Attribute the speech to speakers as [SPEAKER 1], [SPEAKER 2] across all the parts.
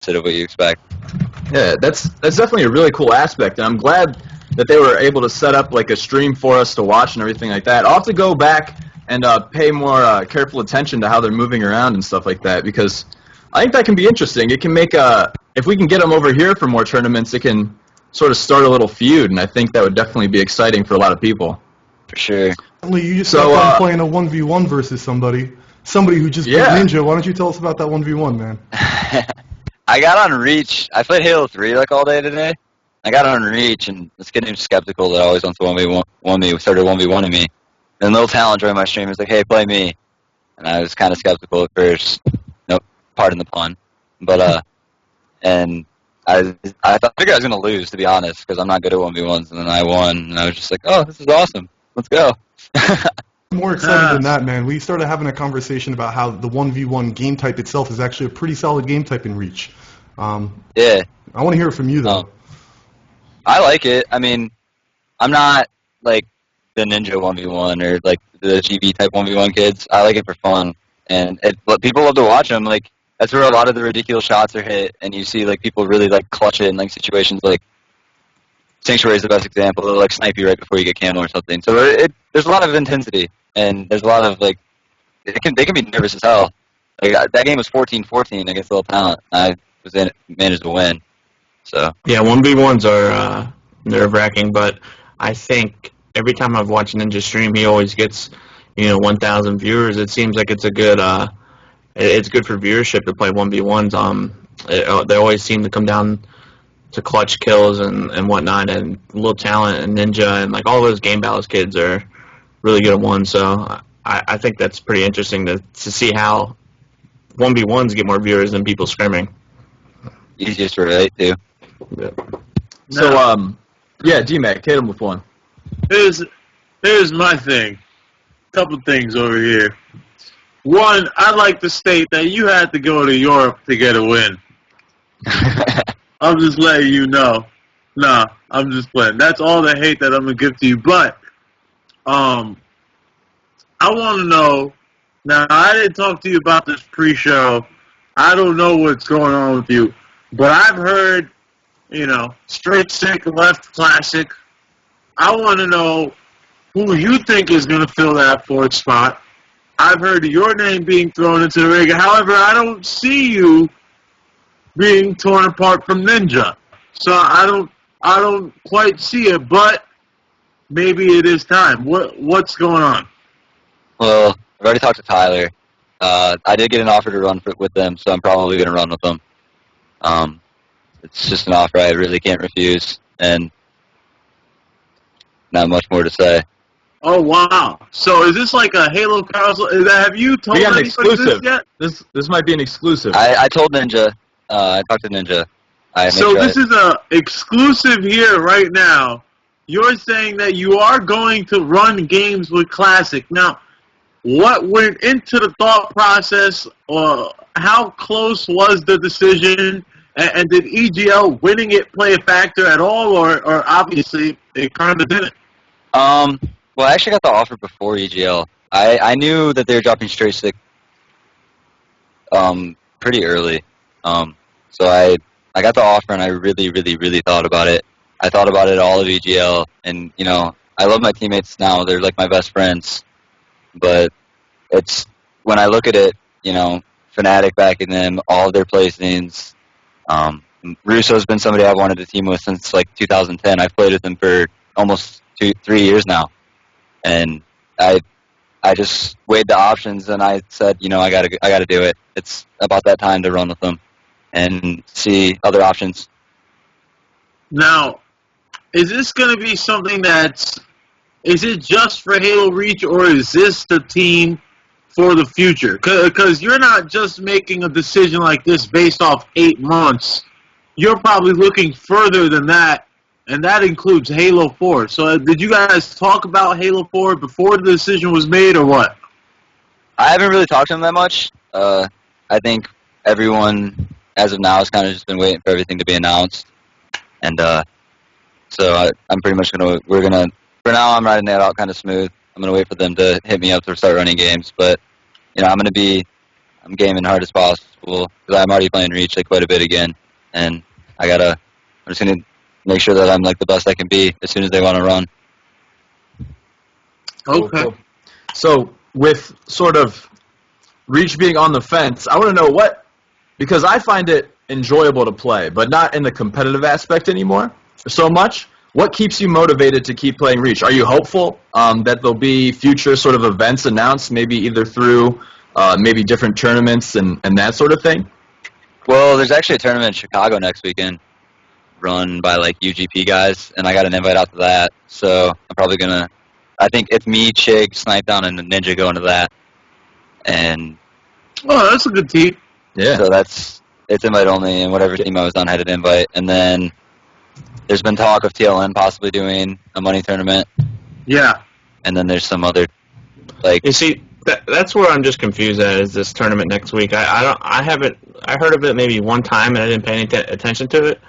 [SPEAKER 1] opposite of what you expect.
[SPEAKER 2] Yeah, that's definitely a really cool aspect, and I'm glad that they were able to set up like a stream for us to watch and everything like that. I'll have to go back and pay more careful attention to how they're moving around and stuff like that, because I think that can be interesting. It can make if we can get them over here for more tournaments, it can sort of start a little feud, and I think that would definitely be exciting for a lot of people.
[SPEAKER 1] For sure.
[SPEAKER 3] You just got done playing a 1v1 versus somebody who just beat Ninja. Why don't you tell us about that 1v1, man?
[SPEAKER 1] I got on Reach. I played Halo 3 like all day today. I got on Reach, and this kid named Skeptical that always wants to 1v1 me started 1v1ing me. And Little Talent joined my stream. Was like, "Hey, play me." And I was kind of skeptical at first. Nope, pardon the pun. But and I figured I was gonna lose, to be honest, because I'm not good at 1v1s. And then I won, and I was just like, "Oh, this is awesome. Let's go."
[SPEAKER 3] More exciting than that, man. We started having a conversation about how the 1v1 game type itself is actually a pretty solid game type in Reach.
[SPEAKER 1] Yeah.
[SPEAKER 3] I want to hear it from you, though.
[SPEAKER 1] I like it. I mean, I'm not, like, the Ninja 1v1 or, like, the GB type 1v1 kids. I like it for fun. And people love to watch them. Like, that's where a lot of the ridiculous shots are hit. And you see, like, people really, like, clutch it in, like, situations like Sanctuary is the best example. They'll, like, snipe you right before you get camo or something. So there's a lot of intensity. And there's a lot of, like, they can be nervous as hell. Like, that game was 14-14 against Little Talent. I managed to win. So
[SPEAKER 4] yeah, 1v1s are nerve-wracking, but I think every time I've watched Ninja stream, he always gets 1,000 viewers. It seems like it's a good it's good for viewership to play 1v1s. They always seem to come down to clutch kills and whatnot, and Little Talent and Ninja and like all those Game Battles kids are really good at one. So I think that's pretty interesting to see how 1v1s get more viewers than people scrimming.
[SPEAKER 1] Easiest to relate to.
[SPEAKER 2] Yeah. So, yeah, D-Mac, hit him with one.
[SPEAKER 5] Here's my thing. Couple things over here. One, I'd like to state that you had to go to Europe to get a win. I'm just letting you know. Nah, I'm just playing. That's all the hate that I'm going to give to you. But, I want to know, now I didn't talk to you about this pre-show. I don't know what's going on with you. But I've heard, straight stick, left classic. I want to know who you think is going to fill that fourth spot. I've heard your name being thrown into the ring. However, I don't see you being torn apart from Ninja. So I don't quite see it, but maybe it is time. What's going on?
[SPEAKER 1] Well, I've already talked to Tyler. I did get an offer to run with them, so I'm probably going to run with them. It's just an offer I really can't refuse, and not much more to say.
[SPEAKER 5] Oh, wow. So is this like a HaloCouncil? Have you told anybody this yet?
[SPEAKER 2] This might be an exclusive.
[SPEAKER 1] I told Ninja. I talked to Ninja.
[SPEAKER 5] So this is a exclusive here right now. You're saying that you are going to run games with Classic. Now, what went into the thought process, or how close was the decision, and did EGL winning it play a factor at all, or obviously it kind of didn't?
[SPEAKER 1] Well, I actually got the offer before EGL. I knew that they were dropping straight stick pretty early. So I got the offer, and I really, really, really thought about it. I thought about it all of EGL, and, I love my teammates now. They're like my best friends. But it's, when I look at it, Fnatic backing them, all of their placings. Russo's been somebody I've wanted to team with since, like, 2010. I've played with him for almost 3 years now. And I just weighed the options, and I said, I gotta do it. It's about that time to run with them and see other options.
[SPEAKER 5] Now, is this going to be something is it just for Halo Reach, or is this the team for the future? Because you're not just making a decision like this based off 8 months. You're probably looking further than that, and that includes Halo 4. So did you guys talk about Halo 4 before the decision was made, or what?
[SPEAKER 1] I haven't really talked to them that much. I think everyone, as of now, has kind of just been waiting for everything to be announced. And so I'm pretty much for now, I'm riding that out kind of smooth. I'm going to wait for them to hit me up to start running games. But, I'm gaming hard as possible cool because I'm already playing Reach like quite a bit again, and I'm just gonna make sure that I'm like the best I can be as soon as they want to run.
[SPEAKER 5] Okay.
[SPEAKER 2] Cool. So with sort of Reach being on the fence, I want to know because I find it enjoyable to play, but not in the competitive aspect anymore so much. What keeps you motivated to keep playing Reach? Are you hopeful that there'll be future sort of events announced, maybe either through maybe different tournaments and that sort of thing?
[SPEAKER 1] Well, there's actually a tournament in Chicago next weekend run by like UGP guys, and I got an invite out to that. So I'm probably gonna. I think it's me, Chig, Snipedown, and Ninja going to that. And
[SPEAKER 5] Oh, that's a good team.
[SPEAKER 2] Yeah.
[SPEAKER 1] so it's invite only, and whatever team I was on had an invite. And then there's been talk of TLN possibly doing a money tournament,
[SPEAKER 5] Yeah.
[SPEAKER 1] and then there's some other like
[SPEAKER 4] You see, that's where I'm just confused at is this tournament next week. I heard of it maybe one time and I didn't pay any attention to it,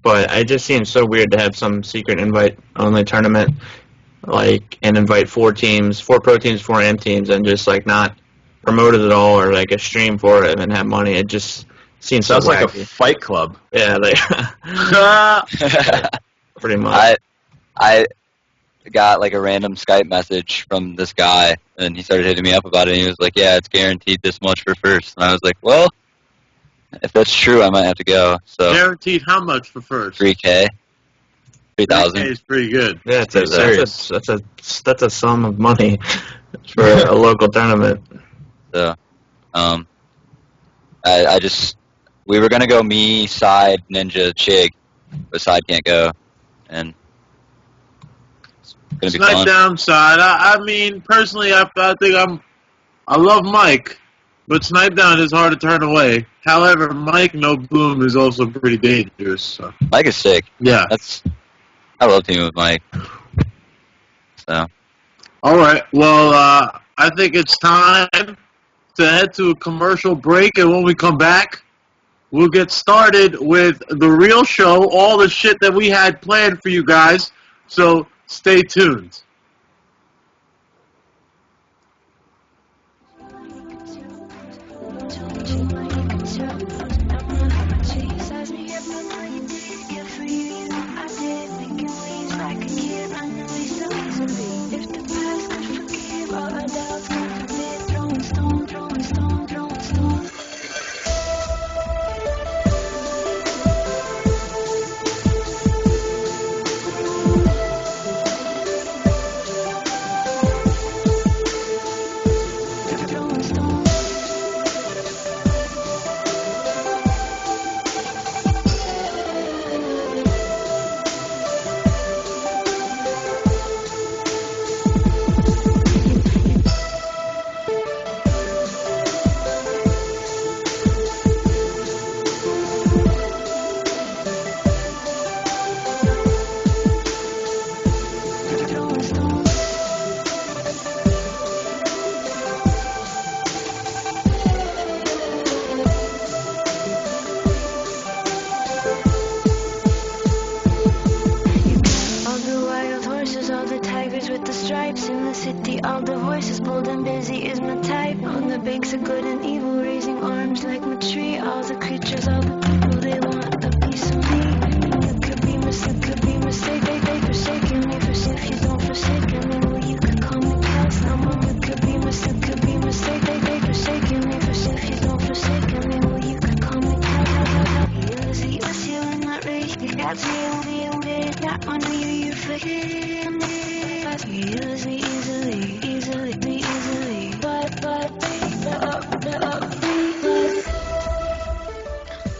[SPEAKER 4] but it just seems so weird to have some secret invite only tournament, like, and invite 4 pro teams, 4 AM teams, and just like not promote it at all or like a stream for it and have money. It just seems so
[SPEAKER 2] Sounds like a
[SPEAKER 4] wacky.
[SPEAKER 2] fight club.
[SPEAKER 4] Yeah, like pretty much.
[SPEAKER 1] I got like a random Skype message from this guy, and he started hitting me up about it. And he was like, "Yeah, it's guaranteed this much for first." And I was like, "Well, if that's true, I might have to go." So
[SPEAKER 5] Guaranteed how much for first?
[SPEAKER 1] 3K, 3,000.
[SPEAKER 5] Is pretty good.
[SPEAKER 4] Yeah,
[SPEAKER 2] Serious.
[SPEAKER 4] that's a sum of money for a local tournament.
[SPEAKER 1] So, we were gonna go me, Side, Ninja, Chig, but Side can't go, and it's gonna be fun.
[SPEAKER 5] Downside. I mean, personally, I think I love Mike, but Snipedown is hard to turn away. However, Mike No Boom is also pretty dangerous. So.
[SPEAKER 1] Mike is sick.
[SPEAKER 5] Yeah.
[SPEAKER 1] I love teaming with Mike. So.
[SPEAKER 5] All right. Well, I think it's time to head to a commercial break, and when we come back, we'll get started with the real show, all the shit that we had planned for you guys. So stay tuned.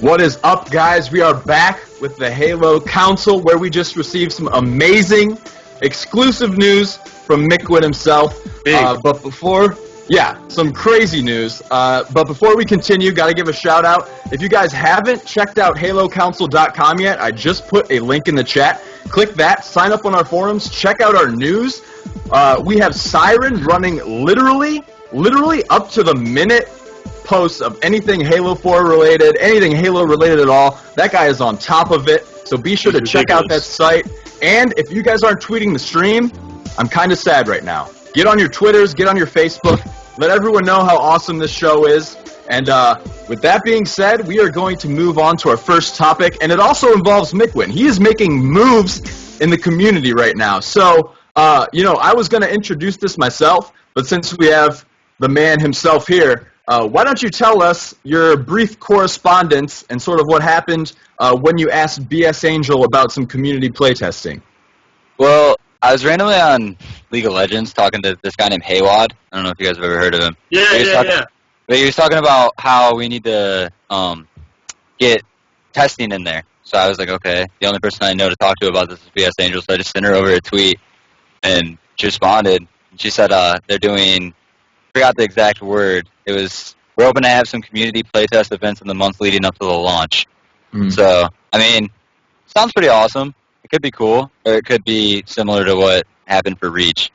[SPEAKER 2] What is up, guys? We are back with the HaloCouncil, where we just received some amazing, exclusive news from Mikwen himself. But before, some crazy news. But before we continue, got to give a shout out. If you guys haven't checked out HaloCouncil.com yet, I just put a link in the chat. Click that, sign up on our forums, check out our news. We have Siren running literally up to the minute posts of anything Halo 4 related, anything Halo related at all. That guy is on top of it, so be sure to check out that site. And if you guys aren't tweeting the stream, I'm kind of sad right now. Get on your Twitters, get on your Facebook, let everyone know how awesome this show is. And with that being said, we are going to move on to our first topic, and it also involves Mikwen. He is making moves in the community right now. So, I was going to introduce this myself, but since we have the man himself here, why don't you tell us your brief correspondence and sort of what happened when you asked BS Angel about some community playtesting?
[SPEAKER 1] Well, I was randomly on League of Legends talking to this guy named Haywad. I don't know if you guys have ever heard of him.
[SPEAKER 5] Yeah.
[SPEAKER 1] But he was talking about how we need to get testing in there. So I was like, okay, the only person I know to talk to about this is BS Angel, so I just sent her over a tweet, and she responded. She said they're doing, I forgot the exact word. It was, we're hoping to have some community playtest events in the months leading up to the launch. So, I mean, sounds pretty awesome. It could be cool, or it could be similar to what happened for Reach.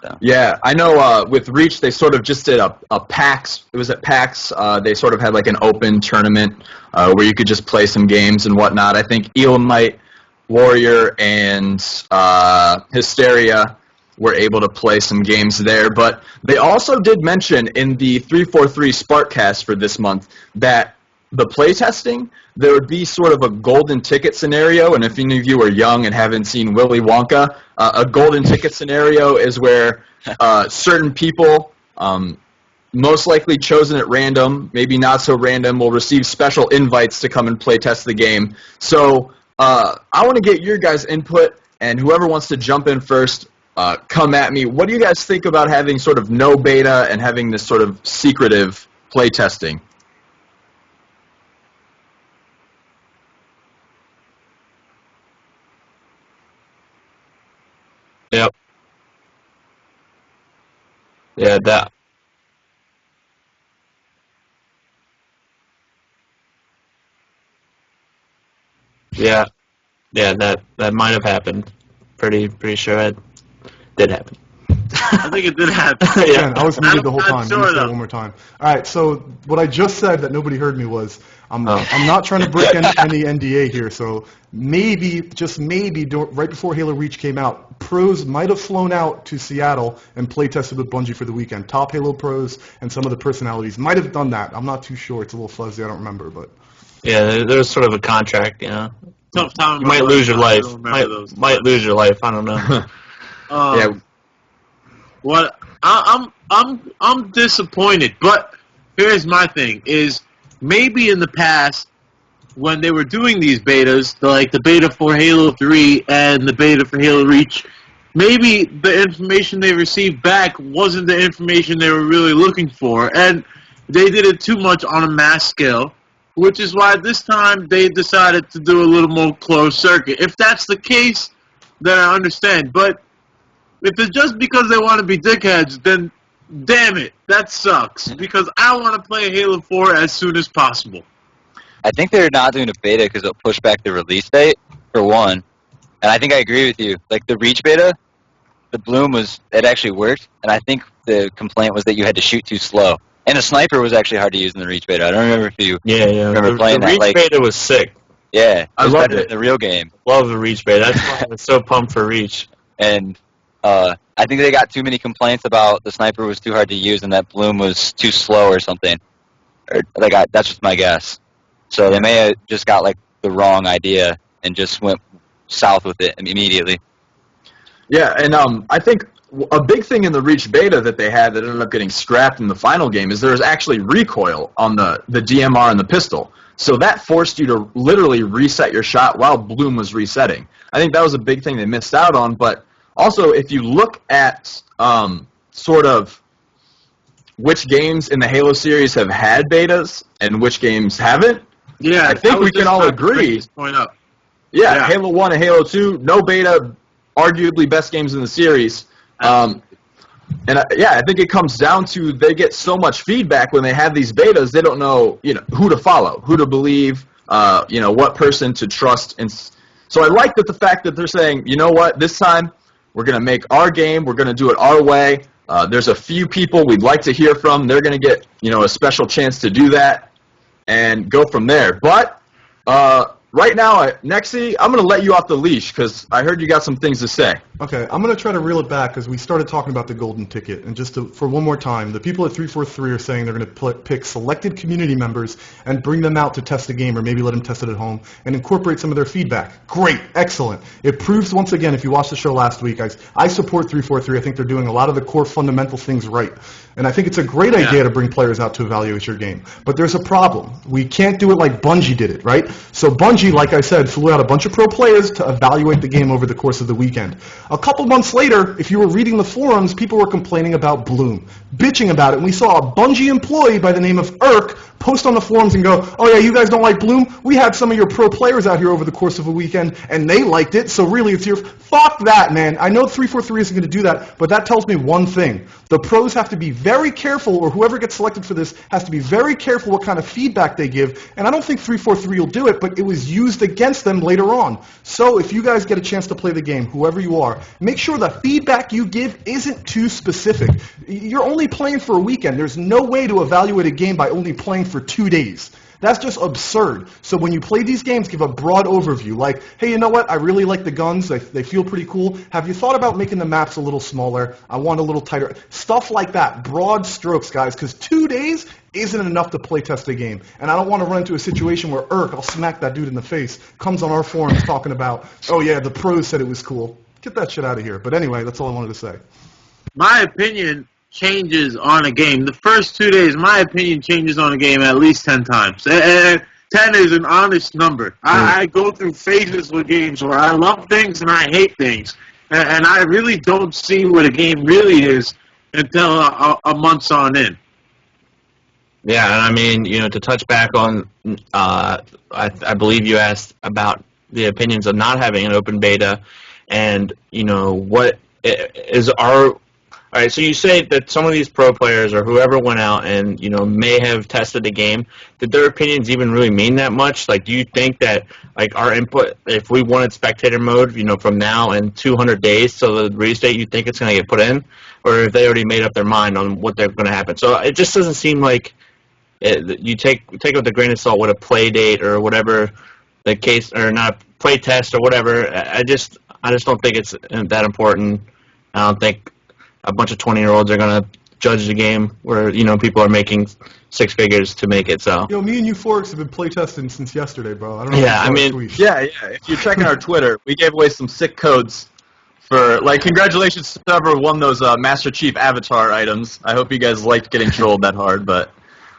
[SPEAKER 1] So.
[SPEAKER 2] Yeah, I know with Reach, they sort of just did a PAX. It was at PAX. They sort of had like an open tournament where you could just play some games and whatnot. I think Elamite, Warrior, and Hysteria were able to play some games there. But they also did mention in the 343 Sparkcast for this month that the playtesting, there would be sort of a golden ticket scenario, and if any of you are young and haven't seen Willy Wonka, a golden ticket scenario is where certain people, most likely chosen at random, maybe not so random, will receive special invites to come and playtest the game. So I want to get your guys' input, and whoever wants to jump in first, come at me. What do you guys think about having sort of no beta and having this sort of secretive playtesting?
[SPEAKER 4] Yep. Yeah, that. Yeah, that might have happened. Pretty sure it did happen.
[SPEAKER 5] I think it did happen.
[SPEAKER 3] Yeah, I was muted the whole time.
[SPEAKER 5] Sure
[SPEAKER 3] Let me say it one more time. All right, so what I just said that nobody heard me was, I'm not trying to break any NDA here, so maybe, just maybe, right before Halo Reach came out, pros might have flown out to Seattle and play tested with Bungie for the weekend. Top Halo pros and some of the personalities might have done that. I'm not too sure. It's a little fuzzy. I don't remember, but...
[SPEAKER 4] Yeah, there's sort of a contract, you know.
[SPEAKER 5] Tough time.
[SPEAKER 4] You might lose your life. Might lose your life. I don't know.
[SPEAKER 2] Yeah.
[SPEAKER 5] What I'm disappointed, but here's my thing: is maybe in the past when they were doing these betas, like the beta for Halo 3 and the beta for Halo Reach, maybe the information they received back wasn't the information they were really looking for, and they did it too much on a mass scale, which is why this time they decided to do a little more closed circuit. If that's the case, then I understand, but if it's just because they want to be dickheads, then damn it, that sucks. Because I want to play Halo 4 as soon as possible.
[SPEAKER 1] I think they're not doing a beta because it'll push back the release date, for one. And I think I agree with you. Like, the Reach beta, the bloom it actually worked, and I think the complaint was that you had to shoot too slow. And the sniper was actually hard to use in the Reach beta. I don't remember if you remember playing
[SPEAKER 4] the
[SPEAKER 1] that.
[SPEAKER 4] Reach beta was sick.
[SPEAKER 1] Yeah,
[SPEAKER 2] I
[SPEAKER 1] was
[SPEAKER 2] loved
[SPEAKER 1] better
[SPEAKER 2] it.
[SPEAKER 1] than the real game.
[SPEAKER 4] Love the Reach beta. That's why I was so pumped for Reach.
[SPEAKER 1] And I think they got too many complaints about the sniper was too hard to use and that bloom was too slow or something. Or that's just my guess. So they may have just got like the wrong idea and just went south with it immediately.
[SPEAKER 2] Yeah, and I think a big thing in the Reach beta that they had that ended up getting scrapped in the final game is there was actually recoil on the DMR and the pistol. So that forced you to literally reset your shot while bloom was resetting. I think that was a big thing they missed out on, but also, if you look at sort of which games in the Halo series have had betas and which games haven't,
[SPEAKER 5] Yeah,
[SPEAKER 2] I think we can all agree.
[SPEAKER 5] This point up.
[SPEAKER 2] Yeah, Halo 1 and Halo 2, no beta, arguably best games in the series. I think it comes down to they get so much feedback when they have these betas, they don't know, who to follow, who to believe, what person to trust. And so I like that the fact that they're saying, you know what, this time we're going to make our game, we're going to do it our way. There's a few people we'd like to hear from. They're going to get, a special chance to do that and go from there. But right now, Nexi, I'm going to let you off the leash because I heard you got some things to say.
[SPEAKER 3] Okay, I'm going to try to reel it back because we started talking about the golden ticket. And just for one more time, the people at 343 are saying they're going to pick selected community members and bring them out to test the game, or maybe let them test it at home and incorporate some of their feedback. Great, excellent. It proves once again, if you watched the show last week, I support 343. I think they're doing a lot of the core fundamental things right. And I think it's a great idea to bring players out to evaluate your game. But there's a problem. We can't do it like Bungie did it, right? So Bungie, like I said, flew out a bunch of pro players to evaluate the game over the course of the weekend. A couple months later, if you were reading the forums, people were complaining about Bloom, bitching about it. And we saw a Bungie employee by the name of Irk post on the forums and go, oh yeah, you guys don't like Bloom? We had some of your pro players out here over the course of a weekend, and they liked it, so really it's your... Fuck that, man. I know 343 isn't going to do that, but that tells me one thing. The pros have to be very careful, or whoever gets selected for this has to be very careful what kind of feedback they give, and I don't think 343 will do it, but it was used against them later on. So if you guys get a chance to play the game, whoever you are, make sure the feedback you give isn't too specific. You're only playing for a weekend. There's no way to evaluate a game by only playing for 2 days. That's just absurd. So when you play these games, give a broad overview. Like, hey, you know what? I really like the guns. They feel pretty cool. Have you thought about making the maps a little smaller? I want a little tighter. Stuff like that. Broad strokes, guys, because 2 days isn't enough to play test a game. And I don't want to run into a situation where I'll smack that dude in the face, comes on our forums talking about, oh, yeah, the pros said it was cool. Get that shit out of here. But anyway, that's all I wanted to say.
[SPEAKER 5] My opinion changes on a game. The first 2 days, my opinion changes on a game at least 10 times. And 10 is an honest number. I go through phases with games where I love things and I hate things. And I really don't see what a game really is until a month's on in.
[SPEAKER 4] Yeah, and I mean, to touch back on, I believe you asked about the opinions of not having an open beta, and, what is our... All right, so you say that some of these pro players or whoever went out and, may have tested the game. Did their opinions even really mean that much? Like, do you think that, like, our input, if we wanted spectator mode, from now and 200 days till the release date, you think it's going to get put in? Or if they already made up their mind on what they're going to happen? So it just doesn't seem like you take it with a grain of salt with a play date or whatever the case, or not play test or whatever. I just don't think it's that important. I don't think a bunch of 20-year-olds are going to judge the game where, people are making 6 figures to make it, so.
[SPEAKER 3] Me and Euphorics have been playtesting since yesterday, bro. I don't know
[SPEAKER 2] if if you're checking our Twitter, we gave away some sick codes for, congratulations to whoever won those Master Chief Avatar items. I hope you guys liked getting trolled that hard, but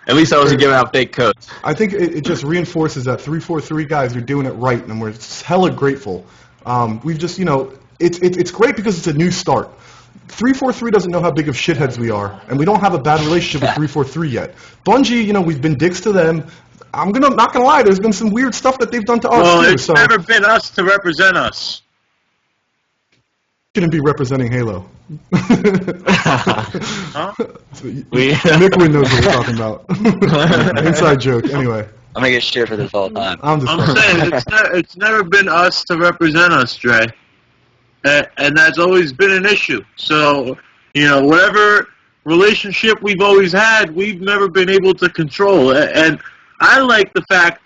[SPEAKER 2] at least I wasn't giving out fake codes.
[SPEAKER 3] I think it just reinforces that 343 guys are doing it right, and we're hella grateful. We've just, it's great because it's a new start. 343 doesn't know how big of shitheads we are, and we don't have a bad relationship with 343 yet. Bungie, we've been dicks to them. I'm not gonna lie, there's been some weird stuff that they've done to us
[SPEAKER 5] well,
[SPEAKER 3] too.
[SPEAKER 5] It's never been us to represent us.
[SPEAKER 3] Shouldn't be representing Halo.
[SPEAKER 5] Huh?
[SPEAKER 3] Mikwen knows what we're talking about. Inside joke. Anyway.
[SPEAKER 1] I'm gonna get shit for this all the time.
[SPEAKER 5] I'm saying it's never been us to represent us, Dre. And that's always been an issue. So, whatever relationship we've always had, we've never been able to control. And I like the fact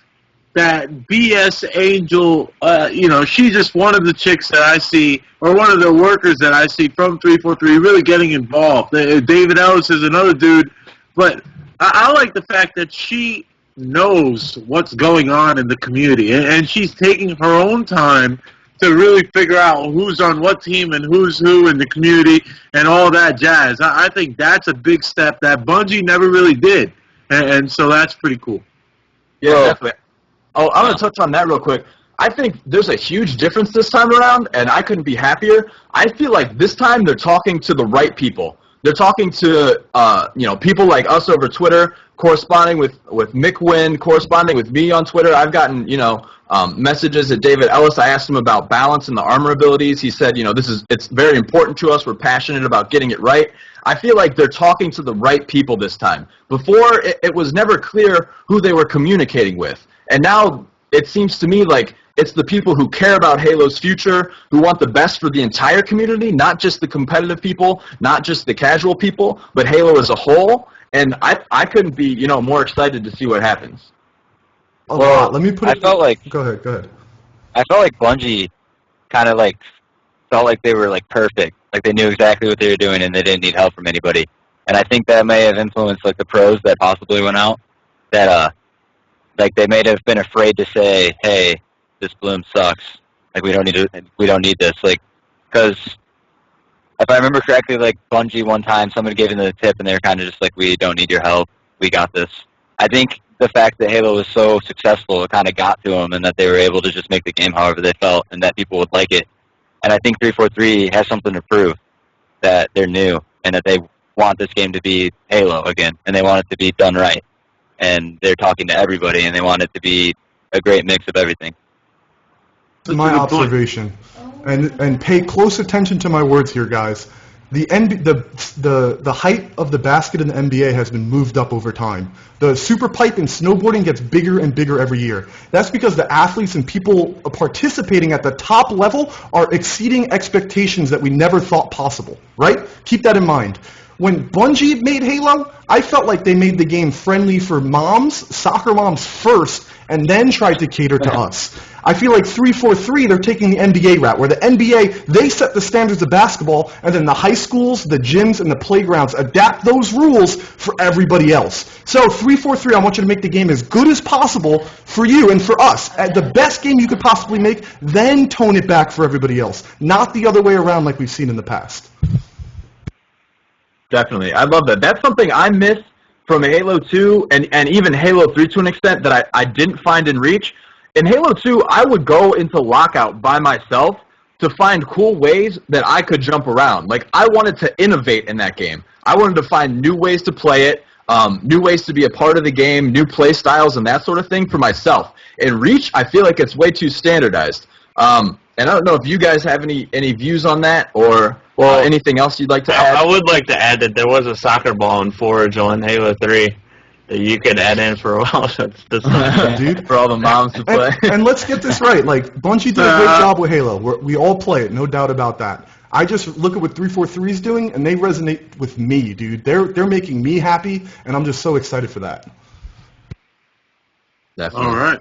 [SPEAKER 5] that BS Angel, she's just one of the chicks that I see, or one of the workers that I see from 343 really getting involved. David Ellis is another dude. But I like the fact that she knows what's going on in the community. And she's taking her own time to really figure out who's on what team and who's who in the community and all that jazz. I think that's a big step that Bungie never really did. And so that's pretty cool.
[SPEAKER 2] Yeah, definitely. Oh, I'm going to touch on that real quick. I think there's a huge difference this time around, and I couldn't be happier. I feel like this time they're talking to the right people. They're talking to, people like us over Twitter, corresponding with Mikwen, corresponding with me on Twitter. I've gotten, messages at David Ellis. I asked him about balance and the armor abilities. He said, it's very important to us. We're passionate about getting it right. I feel like they're talking to the right people this time. Before, it was never clear who they were communicating with. And now it seems to me like it's the people who care about Halo's future, who want the best for the entire community, not just the competitive people, not just the casual people, but Halo as a whole. And I couldn't be, more excited to see what happens.
[SPEAKER 3] a
[SPEAKER 1] Well,
[SPEAKER 3] lot. Let me put
[SPEAKER 1] I
[SPEAKER 3] it.
[SPEAKER 1] felt like
[SPEAKER 3] Go ahead.
[SPEAKER 1] I felt like Bungie kind of like felt like they were like perfect, like they knew exactly what they were doing and they didn't need help from anybody. And I think that may have influenced like the pros that possibly went out. That like they may have been afraid to say, "Hey, this bloom sucks. Like we don't need this." Like because if I remember correctly, like Bungie one time, someone gave them the tip and they were kind of just like, "We don't need your help. We got this." I think the fact that Halo was so successful, it kind of got to them, and that they were able to just make the game however they felt, and that people would like it. And I think 343 has something to prove, that they're new and that they want this game to be Halo again, and they want it to be done right. And they're talking to everybody, and they want it to be a great mix of everything.
[SPEAKER 3] That's my observation. And pay close attention to my words here, guys. The height of the basket in the NBA has been moved up over time. The super pipe in snowboarding gets bigger and bigger every year. That's because the athletes and people participating at the top level are exceeding expectations that we never thought possible, right? Keep that in mind. When Bungie made Halo, I felt like they made the game friendly for moms, soccer moms first, and then tried to cater to us. I feel like 343, they're taking the NBA route, where the NBA, they set the standards of basketball, and then the high schools, the gyms, and the playgrounds adapt those rules for everybody else. So 343, I want you to make the game as good as possible for you and for us. The best game you could possibly make, then tone it back for everybody else. Not the other way around like we've seen in the past.
[SPEAKER 2] Definitely. I love that. That's something I miss from Halo 2 and even Halo 3 to an extent that I didn't find in Reach. In Halo 2, I would go into Lockout by myself to find cool ways that I could jump around. Like, I wanted to innovate in that game. I wanted to find new ways to play it, new ways to be a part of the game, new play styles, and that sort of thing for myself. In Reach, I feel like it's way too standardized. And I don't know if you guys have any views on that or anything else you'd like to add.
[SPEAKER 4] I would like to add that there was a soccer ball in Forge on Halo 3 that you could add in for a while.
[SPEAKER 3] Dude,
[SPEAKER 2] for all the moms to play.
[SPEAKER 3] And let's get this right. Like, Bungie did a great job with Halo. We all play it, no doubt about that. I just look at what 343 is doing, and they resonate with me, dude. They're making me happy, and I'm just so excited for that.
[SPEAKER 2] Definitely.
[SPEAKER 5] All right.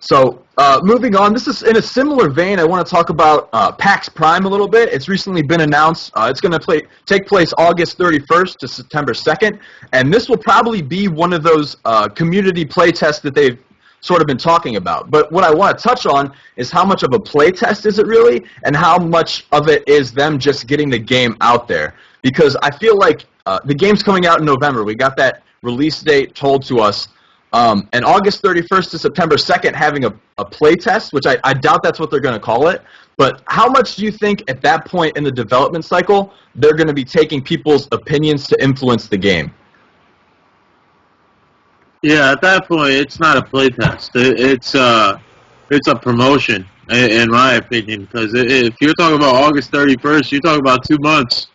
[SPEAKER 2] So, moving on, this is in a similar vein. I want to talk about PAX Prime a little bit. It's recently been announced. It's going to take place August 31st to September 2nd, and this will probably be one of those community play tests that they've sort of been talking about. But what I want to touch on is how much of a play test is it really, and how much of it is them just getting the game out there. Because I feel like the game's coming out in November. We got that release date told to us. And August 31st to September 2nd having a play test, which I doubt that's what they're going to call it. But how much do you think at that point in the development cycle they're going to be taking people's opinions to influence the game?
[SPEAKER 5] Yeah, at that point, it's not a play test. It's a promotion, in my opinion. Because if you're talking about August 31st, you're talking about 2 months.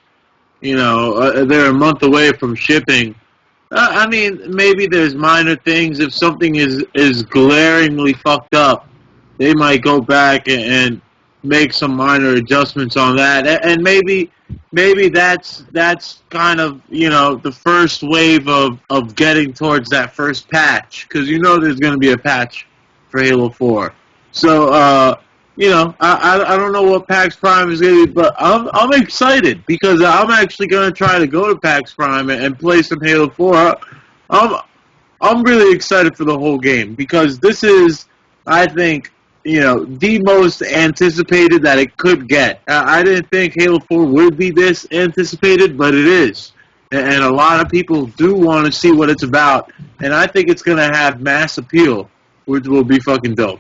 [SPEAKER 5] You know, they're a month away from shipping. I mean, maybe there's minor things. If something is glaringly fucked up, they might go back and make some minor adjustments on that. And maybe that's kind of, you know, the first wave of getting towards that first patch, because you know there's going to be a patch for Halo 4. So, you know, I don't know what PAX Prime is going to be, but I'm excited because I'm actually going to try to go to PAX Prime and play some Halo 4. I'm really excited for the whole game because this is, I think, you know, the most anticipated that it could get. I didn't think Halo 4 would be this anticipated, but it is. And a lot of people do want to see what it's about, and I think it's going to have mass appeal, which will be fucking dope.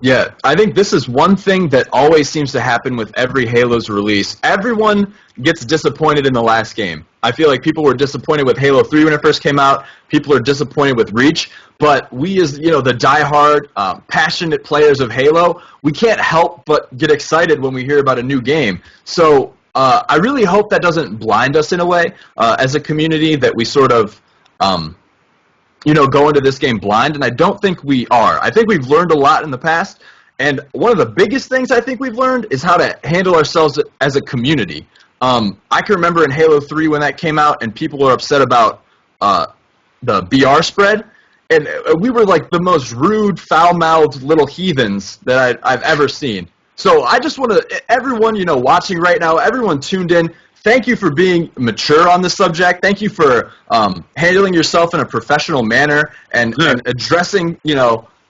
[SPEAKER 2] Yeah, I think this is one thing that always seems to happen with every Halo's release. Everyone gets disappointed in the last game. I feel like people were disappointed with Halo 3 when it first came out. People are disappointed with Reach. But we as, you know, the diehard, passionate players of Halo, we can't help but get excited when we hear about a new game. So I really hope that doesn't blind us in a way as a community, that we sort of you know, go into this game blind, and I don't think we are. I think we've learned a lot in the past, and one of the biggest things I think we've learned is how to handle ourselves as a community. I can remember in Halo 3 when that came out, and people were upset about the BR spread, and we were like the most rude, foul-mouthed little heathens that I've ever seen. So I just want to, everyone, watching right now, everyone tuned in, thank you for being mature on the subject. Thank you for handling yourself in a professional manner and addressing,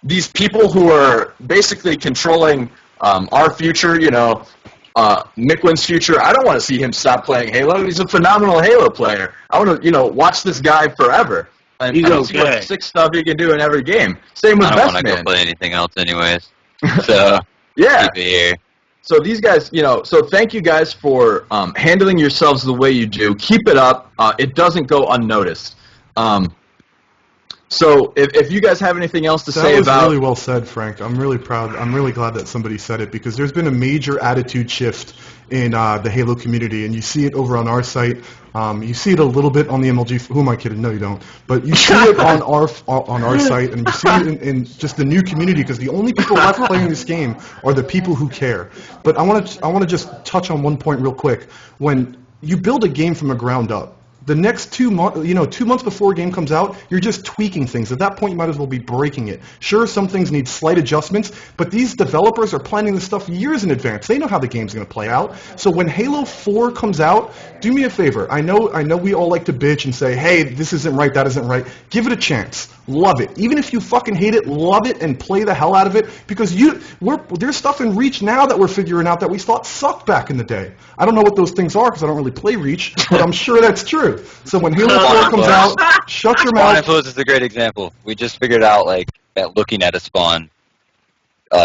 [SPEAKER 2] these people who are basically controlling our future, Mikwen's future. I don't want to see him stop playing Halo. He's a phenomenal Halo player. I want to, watch this guy forever. And
[SPEAKER 5] He's
[SPEAKER 2] see what
[SPEAKER 5] okay.
[SPEAKER 2] sick stuff he can do in every game. Same with
[SPEAKER 1] I don't
[SPEAKER 2] Best
[SPEAKER 1] want to go
[SPEAKER 2] Man.
[SPEAKER 1] play anything else anyways. So
[SPEAKER 2] Yeah.
[SPEAKER 1] keep it here.
[SPEAKER 2] So these guys, so thank you guys for handling yourselves the way you do. Keep it up. It doesn't go unnoticed. So if you guys have anything else to say
[SPEAKER 3] That was
[SPEAKER 2] about...
[SPEAKER 3] really well said, Frank. I'm really proud. I'm really glad that somebody said it because there's been a major attitude shift in the Halo community, and you see it over on our site. You see it a little bit on the MLG. Who am I kidding? No, you don't. But you see it on our site, and you see it in just the new community because the only people left playing this game are the people who care. But I want to just touch on one point real quick. When you build a game from the ground up, the next 2 months, 2 months before a game comes out, you're just tweaking things. At that point, you might as well be breaking it. Sure, some things need slight adjustments, but these developers are planning this stuff years in advance. They know how the game's going to play out. So when Halo 4 comes out, do me a favor. I know we all like to bitch and say, hey, this isn't right, that isn't right. Give it a chance. Love it. Even if you fucking hate it, love it and play the hell out of it because there's stuff in Reach now that we're figuring out that we thought sucked back in the day. I don't know what those things are because I don't really play Reach, but I'm sure that's true. So when Halo 4 comes out, shut your
[SPEAKER 1] Spawn
[SPEAKER 3] mouth.
[SPEAKER 1] influence is a great example. We just figured out that looking at a spawn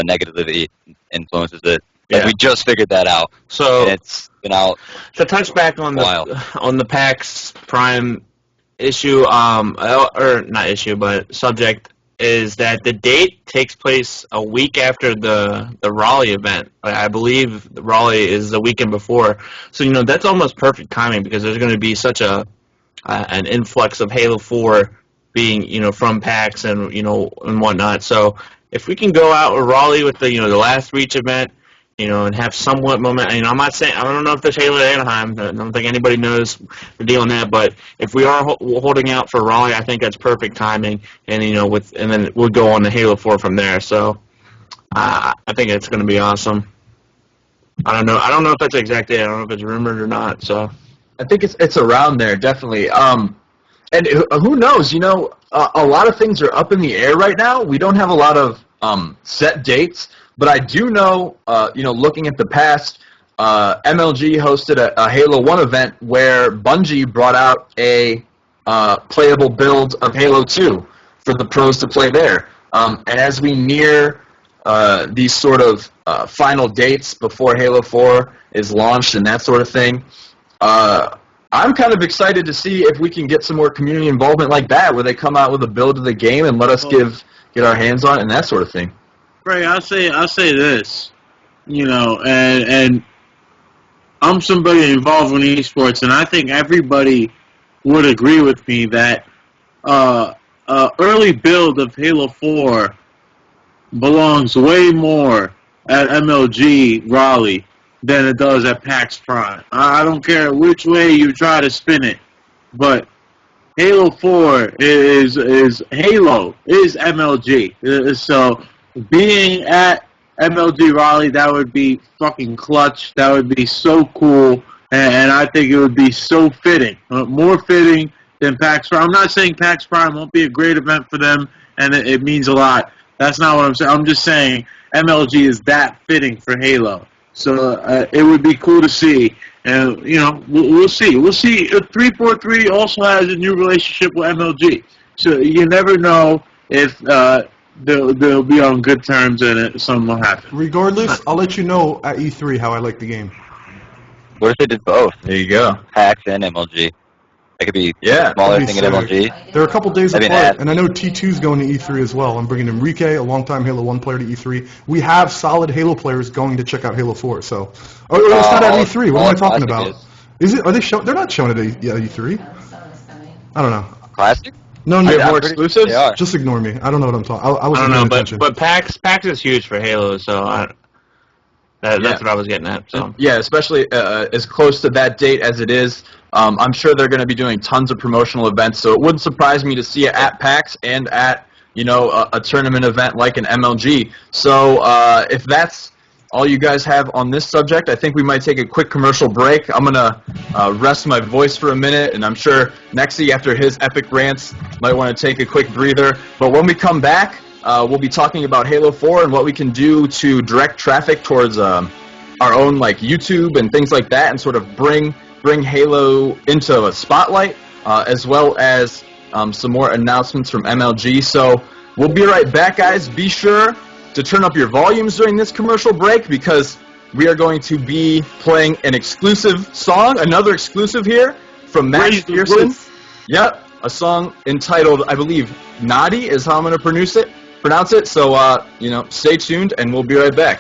[SPEAKER 1] negatively influences it. Like,
[SPEAKER 4] Yeah.
[SPEAKER 1] we just figured that out.
[SPEAKER 4] So
[SPEAKER 1] And it's been out.
[SPEAKER 4] to touch back on the PAX Prime issue, or not issue, but subject is that the date takes place a week after the Raleigh event. I believe Raleigh is the weekend before, so that's almost perfect timing because there's going to be such an influx of Halo 4 being from PAX and and whatnot. So if we can go out with Raleigh with the the last Reach event, and have somewhat moment. I'm not saying I don't know if there's Halo at Anaheim. I don't think anybody knows the deal on that. But if we are holding out for Raleigh, I think that's perfect timing. And and then we'll go on to Halo 4 from there. So I think it's going to be awesome. I don't know if that's the exact date. I don't know if it's rumored or not. So
[SPEAKER 2] I think it's around there, definitely. And who knows? A lot of things are up in the air right now. We don't have a lot of set dates, but I do know, looking at the past, MLG hosted a Halo 1 event where Bungie brought out a playable build of Halo 2 for the pros to play there. And as we near these sort of final dates before Halo 4 is launched and that sort of thing, I'm kind of excited to see if we can get some more community involvement like that, where they come out with a build of the game and let us get our hands on it and that sort of thing.
[SPEAKER 5] Ray, I'll say this, and I'm somebody involved in esports, and I think everybody would agree with me that early build of Halo 4 belongs way more at MLG Raleigh than it does at PAX Prime. I don't care which way you try to spin it, but Halo 4 is Halo is MLG. So being at MLG Raleigh, that would be fucking clutch. That would be so cool, and I think it would be so fitting, more fitting than PAX Prime. I'm not saying PAX Prime won't be a great event for them, and it means a lot. That's not what I'm saying. I'm just saying MLG is that fitting for Halo. So it would be cool to see, and we'll see. We'll see. 343 also has a new relationship with MLG, so you never know if they'll be on good terms and something will happen.
[SPEAKER 3] Regardless, I'll let you know at E3 how I like the game.
[SPEAKER 1] What if they did both?
[SPEAKER 2] There you go.
[SPEAKER 1] PAX and MLG. That could be
[SPEAKER 2] Yeah.
[SPEAKER 1] a smaller
[SPEAKER 3] That'd be
[SPEAKER 1] thing at
[SPEAKER 3] sick.
[SPEAKER 1] MLG.
[SPEAKER 3] They're a couple days
[SPEAKER 1] That'd be
[SPEAKER 3] apart,
[SPEAKER 1] nice.
[SPEAKER 3] and I know T2's going to E3 as well. I'm bringing Enrique, a longtime Halo 1 player, to E3. We have solid Halo players going to check out Halo 4. So, or it's not at E3. What am I talking about? Is it? Are they showing? They're not showing it at E3. I don't know.
[SPEAKER 1] Classic?
[SPEAKER 3] No,
[SPEAKER 2] Are
[SPEAKER 3] no.
[SPEAKER 2] they more exclusives?
[SPEAKER 1] They are.
[SPEAKER 3] Just ignore me. I don't know what I'm talking. I
[SPEAKER 4] I
[SPEAKER 3] wasn't
[SPEAKER 4] don't know,
[SPEAKER 3] paying
[SPEAKER 4] but
[SPEAKER 3] attention.
[SPEAKER 4] PAX is huge for Halo, so that's what I was getting at. So
[SPEAKER 2] Yeah, especially as close to that date as it is. I'm sure they're going to be doing tons of promotional events, so it wouldn't surprise me to see it at PAX and at a tournament event like an MLG. So if that's all you guys have on this subject, I think we might take a quick commercial break. I'm going to rest my voice for a minute, and I'm sure Nexy, after his epic rants, might want to take a quick breather. But when we come back, we'll be talking about Halo 4 and what we can do to direct traffic towards our own YouTube and things like that, and sort of bring Halo into a spotlight, as well as some more announcements from MLG. So we'll be right back, guys. Be sure to turn up your volumes during this commercial break, because we are going to be playing an exclusive song, another exclusive here from Max Pearson. Yep, a song entitled, I believe, Naughty is how I'm going to pronounce it. So, stay tuned, and we'll be right back.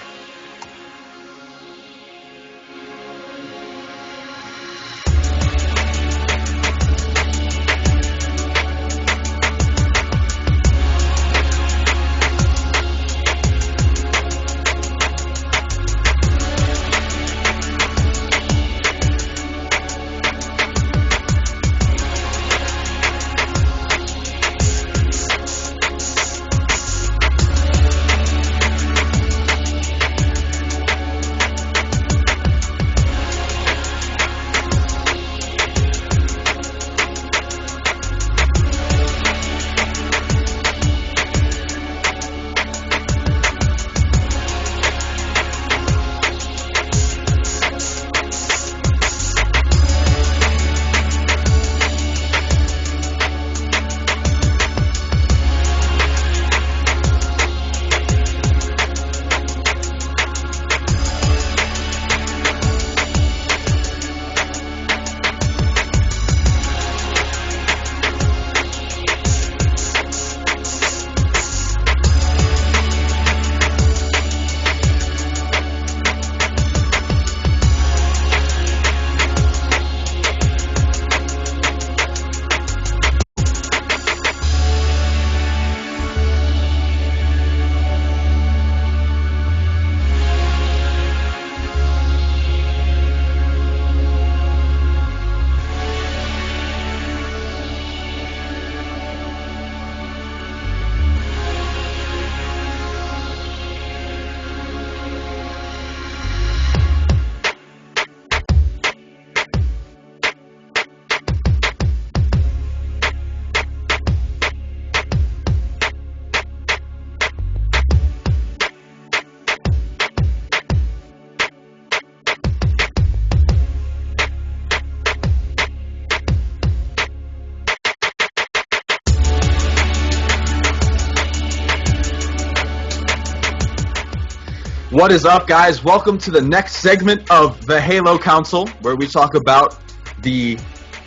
[SPEAKER 2] What is up, guys? Welcome to the next segment of the Halo Council, where we talk about the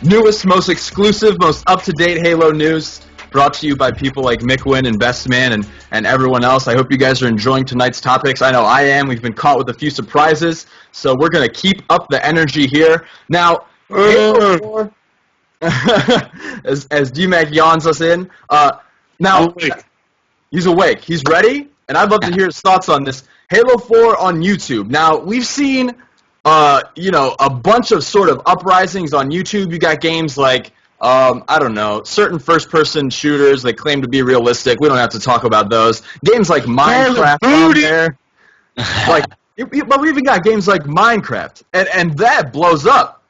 [SPEAKER 2] newest, most exclusive, most up-to-date Halo news, brought to you by people like Mikwen and Bestman and everyone else. I hope you guys are enjoying tonight's topics. I know I am. We've been caught with a few surprises, so we're going to keep up the energy here. Now, Halo 4, as DMAC yawns us in, now, he's awake. He's ready, and I'd love to hear his thoughts on this. Halo 4 on YouTube. Now, we've seen, a bunch of sort of uprisings on YouTube. You got games like, I don't know, certain first-person shooters that claim to be realistic. We don't have to talk about those. Games like Minecraft on there. But we even got games like Minecraft, and that blows up.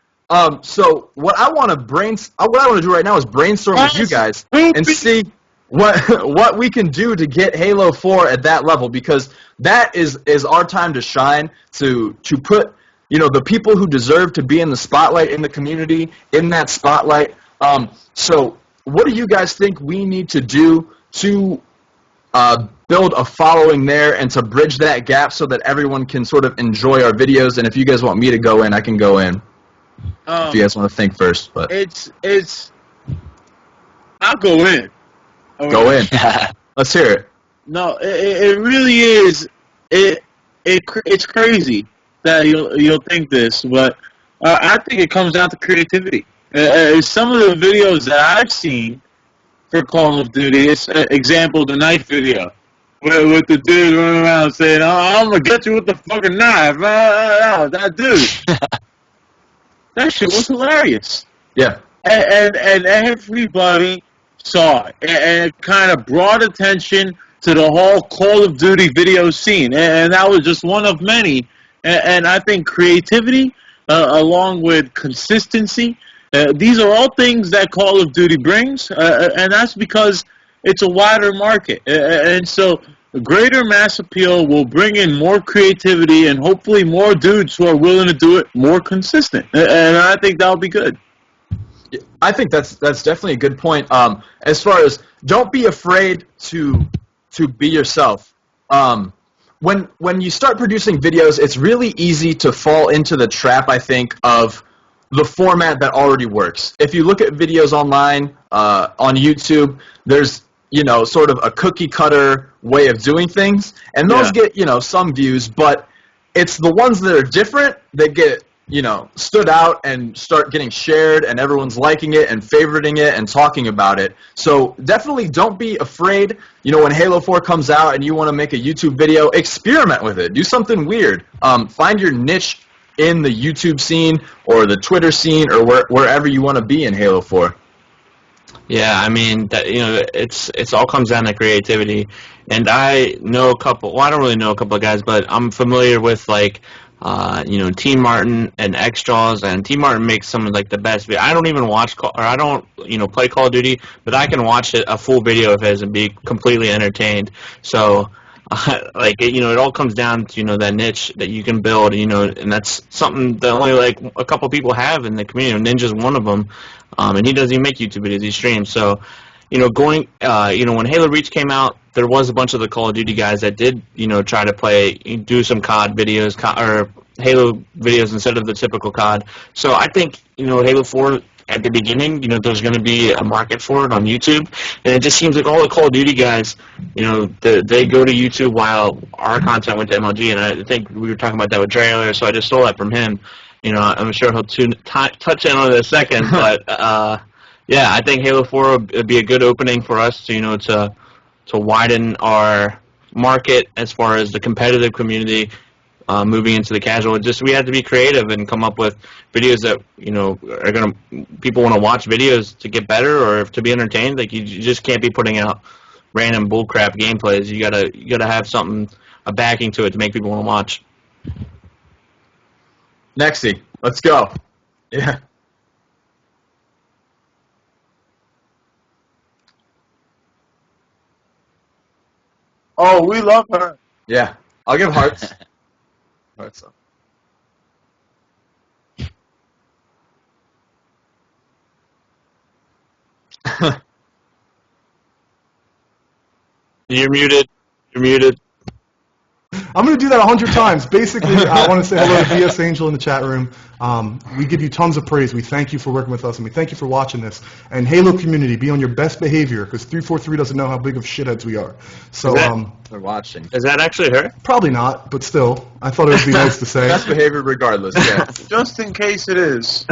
[SPEAKER 2] So what I want to do right now is brainstorm with you guys and see what we can do to get Halo 4 at that level, because that is our time to shine, to put the people who deserve to be in the spotlight, in the community, in that spotlight. So what do you guys think we need to do to build a following there and to bridge that gap so that everyone can sort of enjoy our videos? And if you guys want me to go in, I can go in. If you guys want to think first, but
[SPEAKER 5] I'll go in.
[SPEAKER 2] Go in. Let's hear it.
[SPEAKER 5] No, it really is. It's crazy that you'll think this, but I think it comes down to creativity. Some of the videos that I've seen for Call of Duty, example, the knife video, with the dude running around saying, "Oh, I'm gonna get you with the fucking knife." That dude, that shit was hilarious.
[SPEAKER 2] Yeah.
[SPEAKER 5] And everybody saw, and it kind of brought attention to the whole Call of Duty video scene, and that was just one of many. And I think creativity, along with consistency, these are all things that Call of Duty brings, and that's because it's a wider market. And so greater mass appeal will bring in more creativity and hopefully more dudes who are willing to do it more consistent. And I think that'll be good.
[SPEAKER 2] I think that's definitely a good point. As far as don't be afraid to be yourself. When you start producing videos, it's really easy to fall into the trap, I think, of the format that already works. If you look at videos online, on YouTube, there's, sort of a cookie cutter way of doing things, and those get, some views, but it's the ones that are different that get, stood out and start getting shared, and everyone's liking it and favoriting it and talking about it. So definitely don't be afraid. When Halo 4 comes out and you want to make a YouTube video, experiment with it. Do something weird. Find your niche in the YouTube scene or the Twitter scene or wherever you want to be in Halo 4.
[SPEAKER 4] Yeah, I mean that it's all comes down to creativity, and I know a couple. Well, I don't really know a couple of guys, but I'm familiar with Team Martin and Xjaws, and Team Martin makes some of the best. I don't even watch I don't play Call of Duty, but I can watch a full video of his and be completely entertained. So. It all comes down to, that niche that you can build, and that's something that only, a couple people have in the community. Ninja's one of them, and he doesn't even make YouTube videos, he streams. So, when Halo Reach came out, there was a bunch of the Call of Duty guys that did, try to do some COD videos, or Halo videos instead of the typical COD. So I think, Halo 4... at the beginning, there's going to be a market for it on YouTube, and it just seems like all the Call of Duty guys, they go to YouTube while our content went to MLG, and I think we were talking about that with Dre earlier, so I just stole that from him. I'm sure he'll touch in on it in a second, but yeah, I think Halo 4 would be a good opening for us to widen our market as far as the competitive community. Moving into the casual, we have to be creative and come up with videos that people want to watch videos to get better or to be entertained. You just can't be putting out random bullcrap gameplays. You gotta have something, a backing to it to make people want to watch.
[SPEAKER 2] Nexy, let's go. Yeah.
[SPEAKER 5] Oh, we love her.
[SPEAKER 2] Yeah, I'll give hearts. Hearts up.
[SPEAKER 4] You're muted. You're muted.
[SPEAKER 3] I'm going to do that 100 times. Basically, I want to say hello to BS Angel in the chat room. We give you tons of praise. We thank you for working with us, and we thank you for watching this. And Halo community, be on your best behavior, because 343 doesn't know how big of shitheads we are. So
[SPEAKER 2] they're watching.
[SPEAKER 4] Is that actually her?
[SPEAKER 3] Probably not, but still, I thought it would be nice to say.
[SPEAKER 2] Best behavior regardless, yeah.
[SPEAKER 5] Just in case it is.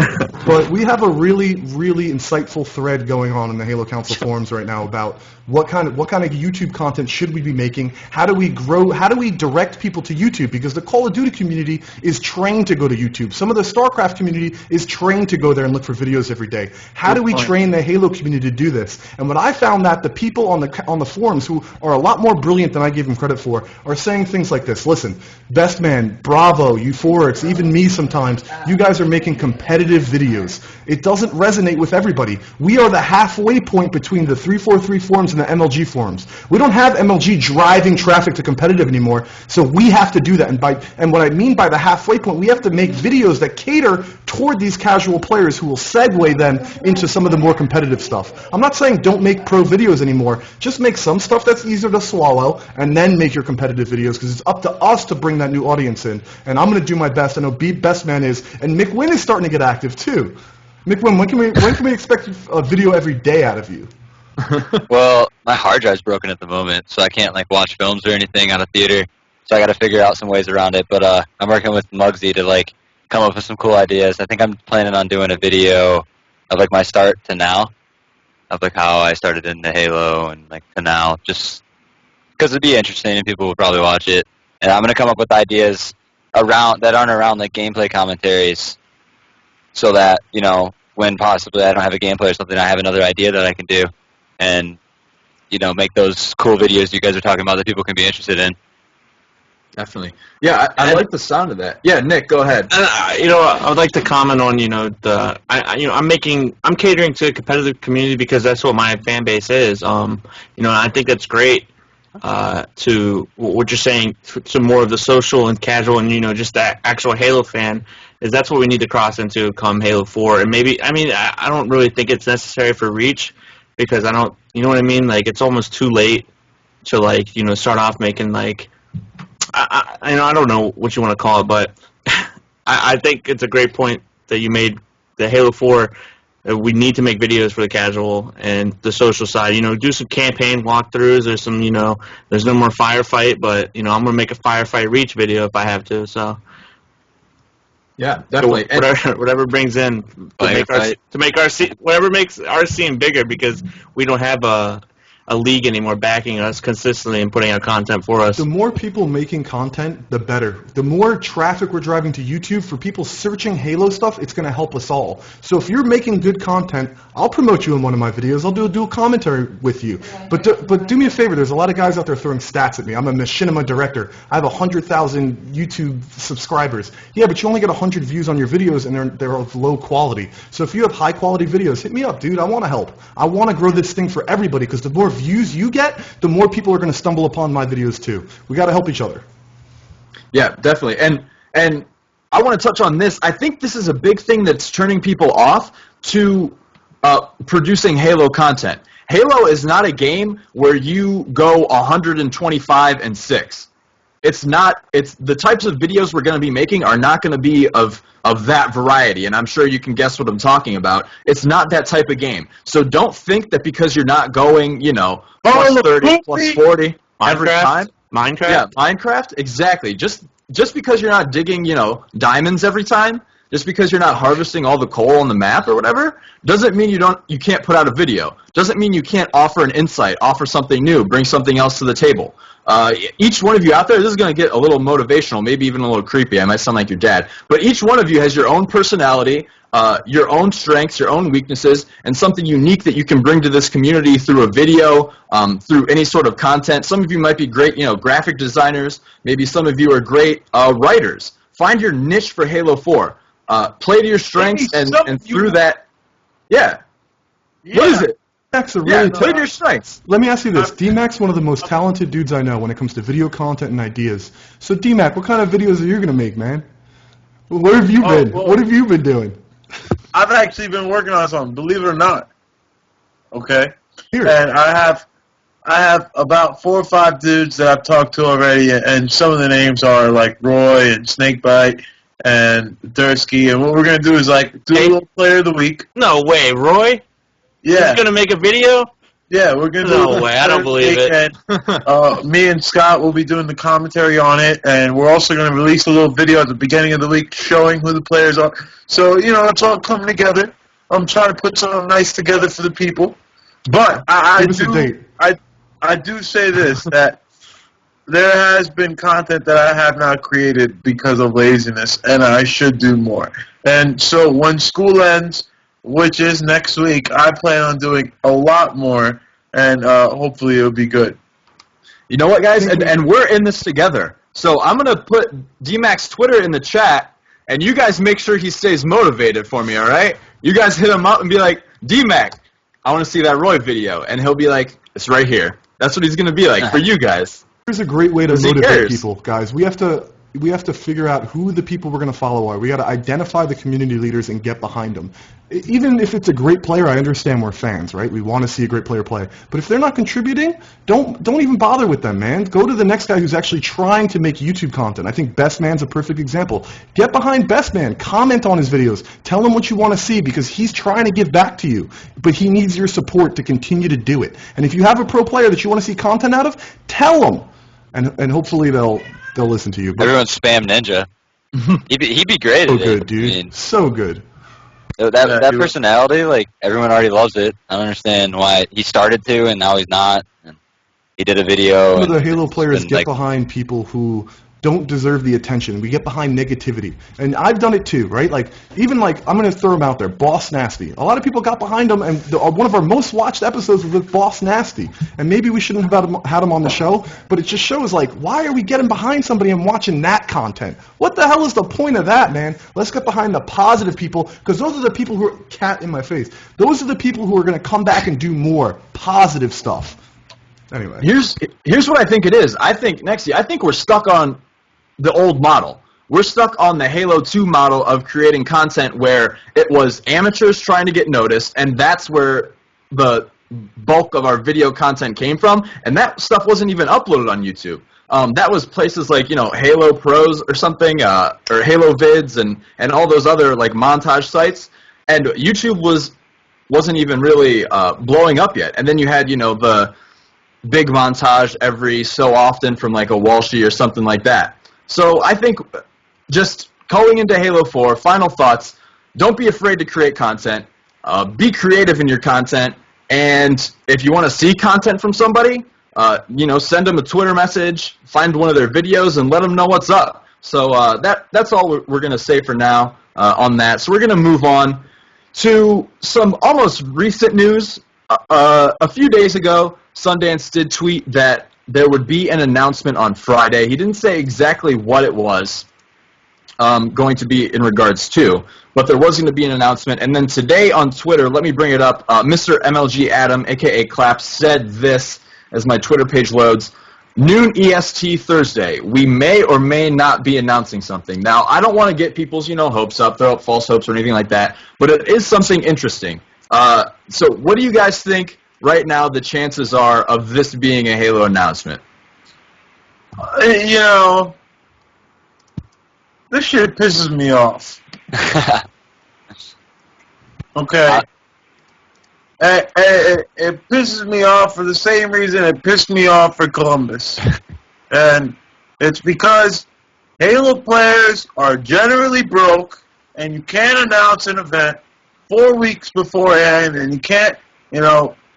[SPEAKER 3] But we have a really, really insightful thread going on in the TheHaloCouncil forums right now about what kind of YouTube content should we be making? How do we grow? How do we direct people to YouTube? Because the Call of Duty community is trained to go to YouTube. Some of the StarCraft community is trained to go there and look for videos every day. How do we train the Halo community to do this? And what I found that the people on the forums who are a lot more brilliant than I gave them credit for are saying things like this. Listen, Best Man, Bravo, Euphorics, even me sometimes, you guys are making competitive videos. It doesn't resonate with everybody. We are the halfway point between the 343 forums and the MLG forums. We don't have MLG driving traffic to competitive anymore, so we have to do that. And what I mean by the halfway point, we have to make videos that cater toward these casual players who will segue then into some of the more competitive stuff. I'm not saying don't make pro videos anymore. Just make some stuff that's easier to swallow, and then make your competitive videos, because it's up to us to bring that new audience in. And I'm going to do my best. I know Best Man is, and Mikwen is starting to get active too. Mikwen, when can we expect a video every day out of you?
[SPEAKER 1] Well, my hard drive's broken at the moment, so I can't watch films or anything out of theater. So I got to figure out some ways around it. But I'm working with Muggsy to come up with some cool ideas. I think I'm planning on doing a video of my start to now, of how I started into Halo and to now, just because it'd be interesting and people would probably watch it. And I'm gonna come up with ideas around that aren't around gameplay commentaries, so that when possibly I don't have a gameplay or something, I have another idea that I can do. and make those cool videos you guys are talking about that people can be interested in.
[SPEAKER 2] Definitely. Yeah, I like the sound of that. Yeah, Nick, go ahead.
[SPEAKER 4] I would like to comment on I'm catering to a competitive community because that's what my fan base is. I think that's great. To what you're saying, to more of the social and casual, and just that actual Halo fan, is that's what we need to cross into come Halo 4. And maybe I don't really think it's necessary for Reach because I don't, you know what I mean? Like it's almost too late to start off making I don't know what you want to call it, but I think it's a great point that you made. The Halo 4, we need to make videos for the casual and the social side. Do some campaign walkthroughs. There's some, there's no more firefight, but I'm gonna make a firefight Reach video if I have to. So
[SPEAKER 2] yeah, definitely.
[SPEAKER 4] So whatever brings in whatever makes our scene bigger because we don't have a league anymore backing us consistently and putting out content for us.
[SPEAKER 3] The more people making content, the better. The more traffic we're driving to YouTube for people searching Halo stuff, it's going to help us all. So if you're making good content, I'll promote you in one of my videos. I'll do a dual commentary with you. But do me a favor. There's a lot of guys out there throwing stats at me. I'm a machinima director. I have 100,000 YouTube subscribers. Yeah, but you only get 100 views on your videos, and they're of low quality. So if you have high quality videos, hit me up, dude. I want to help. I want to grow this thing for everybody because the more views you get, the more people are going to stumble upon my videos too. We got to help each other.
[SPEAKER 2] Yeah, definitely. And I want to touch on this. I think this is a big thing that's turning people off to producing Halo content. Halo is not a game where you go 125-6. It's not. It's the types of videos we're going to be making are not going to be of that variety, and I'm sure you can guess what I'm talking about. It's not that type of game. So don't think that because you're not going, plus 30, plus 40 every time.
[SPEAKER 4] Minecraft?
[SPEAKER 2] Yeah, Minecraft, exactly. Just because you're not digging, diamonds every time, just because you're not harvesting all the coal on the map or whatever, doesn't mean you can't put out a video. Doesn't mean you can't offer an insight, offer something new, bring something else to the table. Each one of you out there, this is going to get a little motivational, maybe even a little creepy. I might sound like your dad. But each one of you has your own personality, your own strengths, your own weaknesses, and something unique that you can bring to this community through a video, through any sort of content. Some of you might be great, graphic designers. Maybe some of you are great writers. Find your niche for Halo 4. Play to your strengths, and through that, yeah. What is it?
[SPEAKER 3] D-Mac's a really
[SPEAKER 2] play to your strengths.
[SPEAKER 3] Let me ask you this. D-Mac's one of the most talented dudes I know when it comes to video content and ideas. So D-Mac, what kind of videos are you going to make, man? Where have you been?
[SPEAKER 5] Well,
[SPEAKER 3] what have you been doing?
[SPEAKER 5] I've actually been working on something, believe it or not. Okay?
[SPEAKER 3] Here.
[SPEAKER 5] And I have about 4 or 5 dudes that I've talked to already, and some of the names are like Roy and Snakebite and Dursky, and what we're going to do is do a little player of the week.
[SPEAKER 4] No way, Roy?
[SPEAKER 5] Yeah.
[SPEAKER 4] He's going to make a video?
[SPEAKER 5] Yeah, we're going to do
[SPEAKER 4] No way, I don't believe it.
[SPEAKER 5] And, me and Scott will be doing the commentary on it, and we're also going to release a little video at the beginning of the week showing who the players are. So, it's all coming together. I'm trying to put something nice together for the people. But I do say this, that there has been content that I have not created because of laziness, and I should do more. And so when school ends, which is next week, I plan on doing a lot more, and hopefully it'll be good.
[SPEAKER 2] You know what, guys? And we're in this together. So I'm going to put D-Mac's Twitter in the chat, and you guys make sure he stays motivated for me, all right? You guys hit him up and be like, D-Mac, I want to see that Roy video. And he'll be like, it's right here. That's what he's going to be like for you guys.
[SPEAKER 3] Here's a great way to motivate people, guys. We have to figure out who the people we're going to follow are. We got to identify the community leaders and get behind them. Even if it's a great player, I understand we're fans, right? We want to see a great player play. But if they're not contributing, don't even bother with them, man. Go to the next guy who's actually trying to make YouTube content. I think Best Man's a perfect example. Get behind Best Man. Comment on his videos. Tell him what you want to see because he's trying to give back to you. But he needs your support to continue to do it. And if you have a pro player that you want to see content out of, tell them. And hopefully they'll listen to you. But
[SPEAKER 1] everyone's spam Ninja. He'd be great
[SPEAKER 3] so
[SPEAKER 1] at it.
[SPEAKER 3] good, dude.
[SPEAKER 1] I mean,
[SPEAKER 3] so good.
[SPEAKER 1] That personality, everyone already loves it. I don't understand why he started to and now he's not. And he did a video.
[SPEAKER 3] Some of the Halo players get behind people who don't deserve the attention. We get behind negativity. And I've done it too, right? Like, even like, I'm going to throw him out there, Boss Nasty. A lot of people got behind him, and one of our most watched episodes was with Boss Nasty. And maybe we shouldn't have had him on the show, but it just shows, like, why are we getting behind somebody and watching that content? What the hell is the point of that, man? Let's get behind the positive people, because those are the people who are, cat in my face, those are the people who are going to come back and do more positive stuff. Anyway.
[SPEAKER 2] Here's what I think it is. I think, Nexie, I think we're stuck on the old model. We're stuck on the Halo 2 model of creating content where it was amateurs trying to get noticed, and that's where the bulk of our video content came from, and that stuff wasn't even uploaded on YouTube. That was places like, Halo Pros or something, or Halo Vids, and all those other like montage sites, and YouTube wasn't even really blowing up yet. And then you had, the big montage every so often from like a Walshy or something like that. So I think just going into Halo 4, final thoughts, don't be afraid to create content. Be creative in your content. And if you want to see content from somebody, send them a Twitter message, find one of their videos, and let them know what's up. So that's all we're going to say for now on that. So we're going to move on to some almost recent news. A few days ago, Sundance did tweet that there would be an announcement on Friday. He didn't say exactly what it was going to be in regards to, but there was going to be an announcement. And then today on Twitter, let me bring it up, Mr. MLG Adam, a.k.a. Claps, said this as my Twitter page loads: noon EST Thursday, we may or may not be announcing something. Now, I don't want to get people's, hopes up, throw up false hopes or anything like that, but it is something interesting. So what do you guys think right now the chances are of this being a Halo announcement?
[SPEAKER 5] This shit pisses me off. Okay? It pisses me off for the same reason it pissed me off for Columbus. And it's because Halo players are generally broke, and you can't announce an event 4 weeks beforehand, and you can't,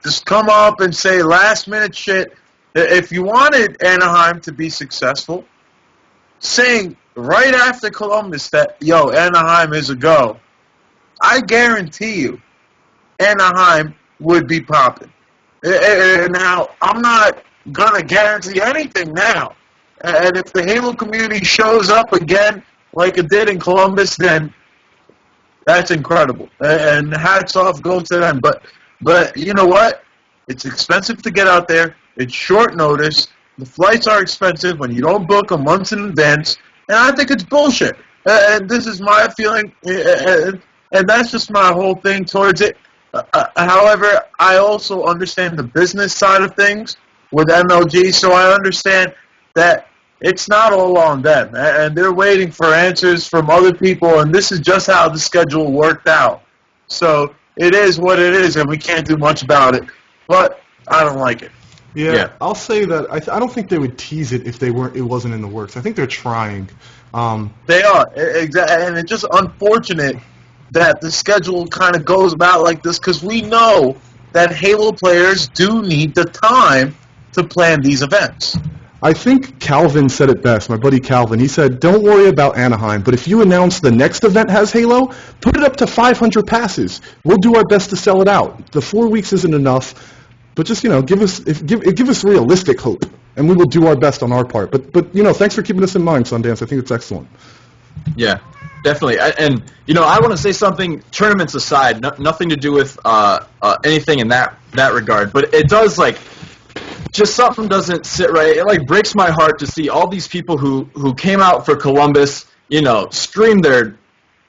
[SPEAKER 5] just come up and say last-minute shit. If you wanted Anaheim to be successful, saying right after Columbus that, Anaheim is a go, I guarantee you Anaheim would be popping. Now, I'm not going to guarantee anything now. And if the Halo community shows up again like it did in Columbus, then that's incredible. And hats off goes to them. But you know what? It's expensive to get out there. It's short notice. The flights are expensive when you don't book a month in advance. And I think it's bullshit. And this is my feeling. And that's just my whole thing towards it. However, I also understand the business side of things with MLG. So I understand that it's not all on them. And they're waiting for answers from other people. And this is just how the schedule worked out. So it is what it is, and we can't do much about it. But I don't like it.
[SPEAKER 3] Yeah. I'll say that I don't think they would tease it if it wasn't in the works. I think they're trying.
[SPEAKER 5] They are, exactly, and it's just unfortunate that the schedule kind of goes about like this, because we know that Halo players do need the time to plan these events.
[SPEAKER 3] I think Calvin said it best, my buddy Calvin. He said, don't worry about Anaheim, but if you announce the next event has Halo, put it up to 500 passes. We'll do our best to sell it out. The 4 weeks isn't enough, but just, give us realistic hope, and we will do our best on our part. But thanks for keeping us in mind, Sundance. I think it's excellent.
[SPEAKER 2] Yeah, definitely. I want to say something, tournaments aside, nothing to do with anything in that regard, but it does, just something doesn't sit right. It breaks my heart to see all these people who came out for Columbus, scream their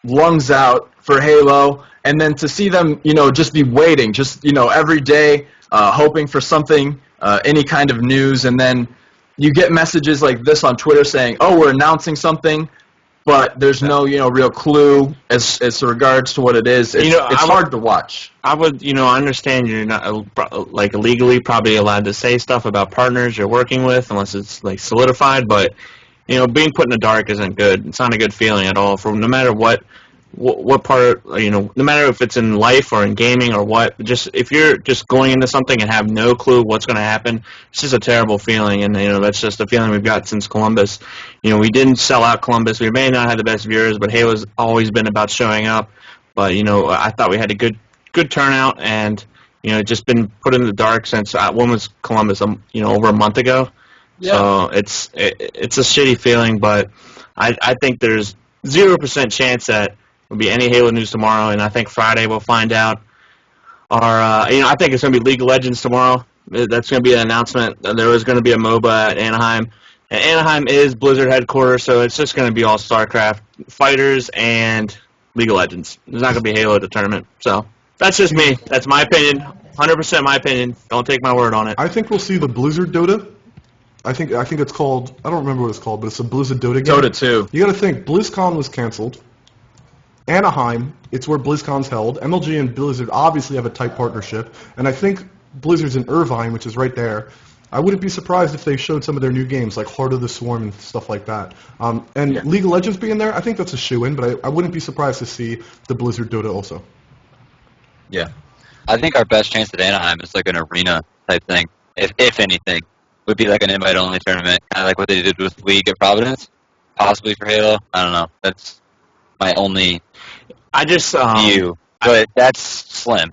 [SPEAKER 2] lungs out for Halo, and then to see them, just be waiting, every day, hoping for something, any kind of news, and then you get messages like this on Twitter saying, "Oh, we're announcing something," but there's no, real clue as regards to what it is. It's hard to watch.
[SPEAKER 4] I would, I understand you're not, legally probably allowed to say stuff about partners you're working with unless it's, solidified, but, being put in the dark isn't good. It's not a good feeling at all. No matter what, what part, no matter if it's in life or in gaming or what, just if you're just going into something and have no clue what's going to happen, it's just a terrible feeling, and that's just a feeling we've got since Columbus. We didn't sell out Columbus. We may not have the best viewers, but Halo's always been about showing up. But I thought we had a good turnout, and just been put in the dark since when was Columbus? Over a month ago. Yeah. So it's a shitty feeling, but I think there's 0% chance that will be any Halo news tomorrow, and I think Friday we'll find out. I think it's going to be League of Legends tomorrow. That's going to be an announcement. There was going to be a MOBA at Anaheim. And Anaheim is Blizzard headquarters, so it's just going to be all StarCraft fighters and League of Legends. There's not going to be Halo at the tournament. So that's just me. That's my opinion. 100% my opinion. Don't take my word on it.
[SPEAKER 3] I think we'll see the Blizzard Dota. I think it's called, I don't remember what it's called, but it's a Blizzard Dota game.
[SPEAKER 2] Dota 2.
[SPEAKER 3] You got to think, BlizzCon was canceled. Anaheim, it's where BlizzCon's held. MLG and Blizzard obviously have a tight partnership, and I think Blizzard's in Irvine, which is right there. I wouldn't be surprised if they showed some of their new games, like Heart of the Swarm and stuff like that. League of Legends being there, I think that's a shoo-in, but I wouldn't be surprised to see the Blizzard Dota also.
[SPEAKER 2] Yeah.
[SPEAKER 1] I think our best chance at Anaheim is like an arena type thing, if anything. Would be like an invite-only tournament, kind of like what they did with League at Providence, possibly for Halo. I don't know. That's my only view, but that's slim.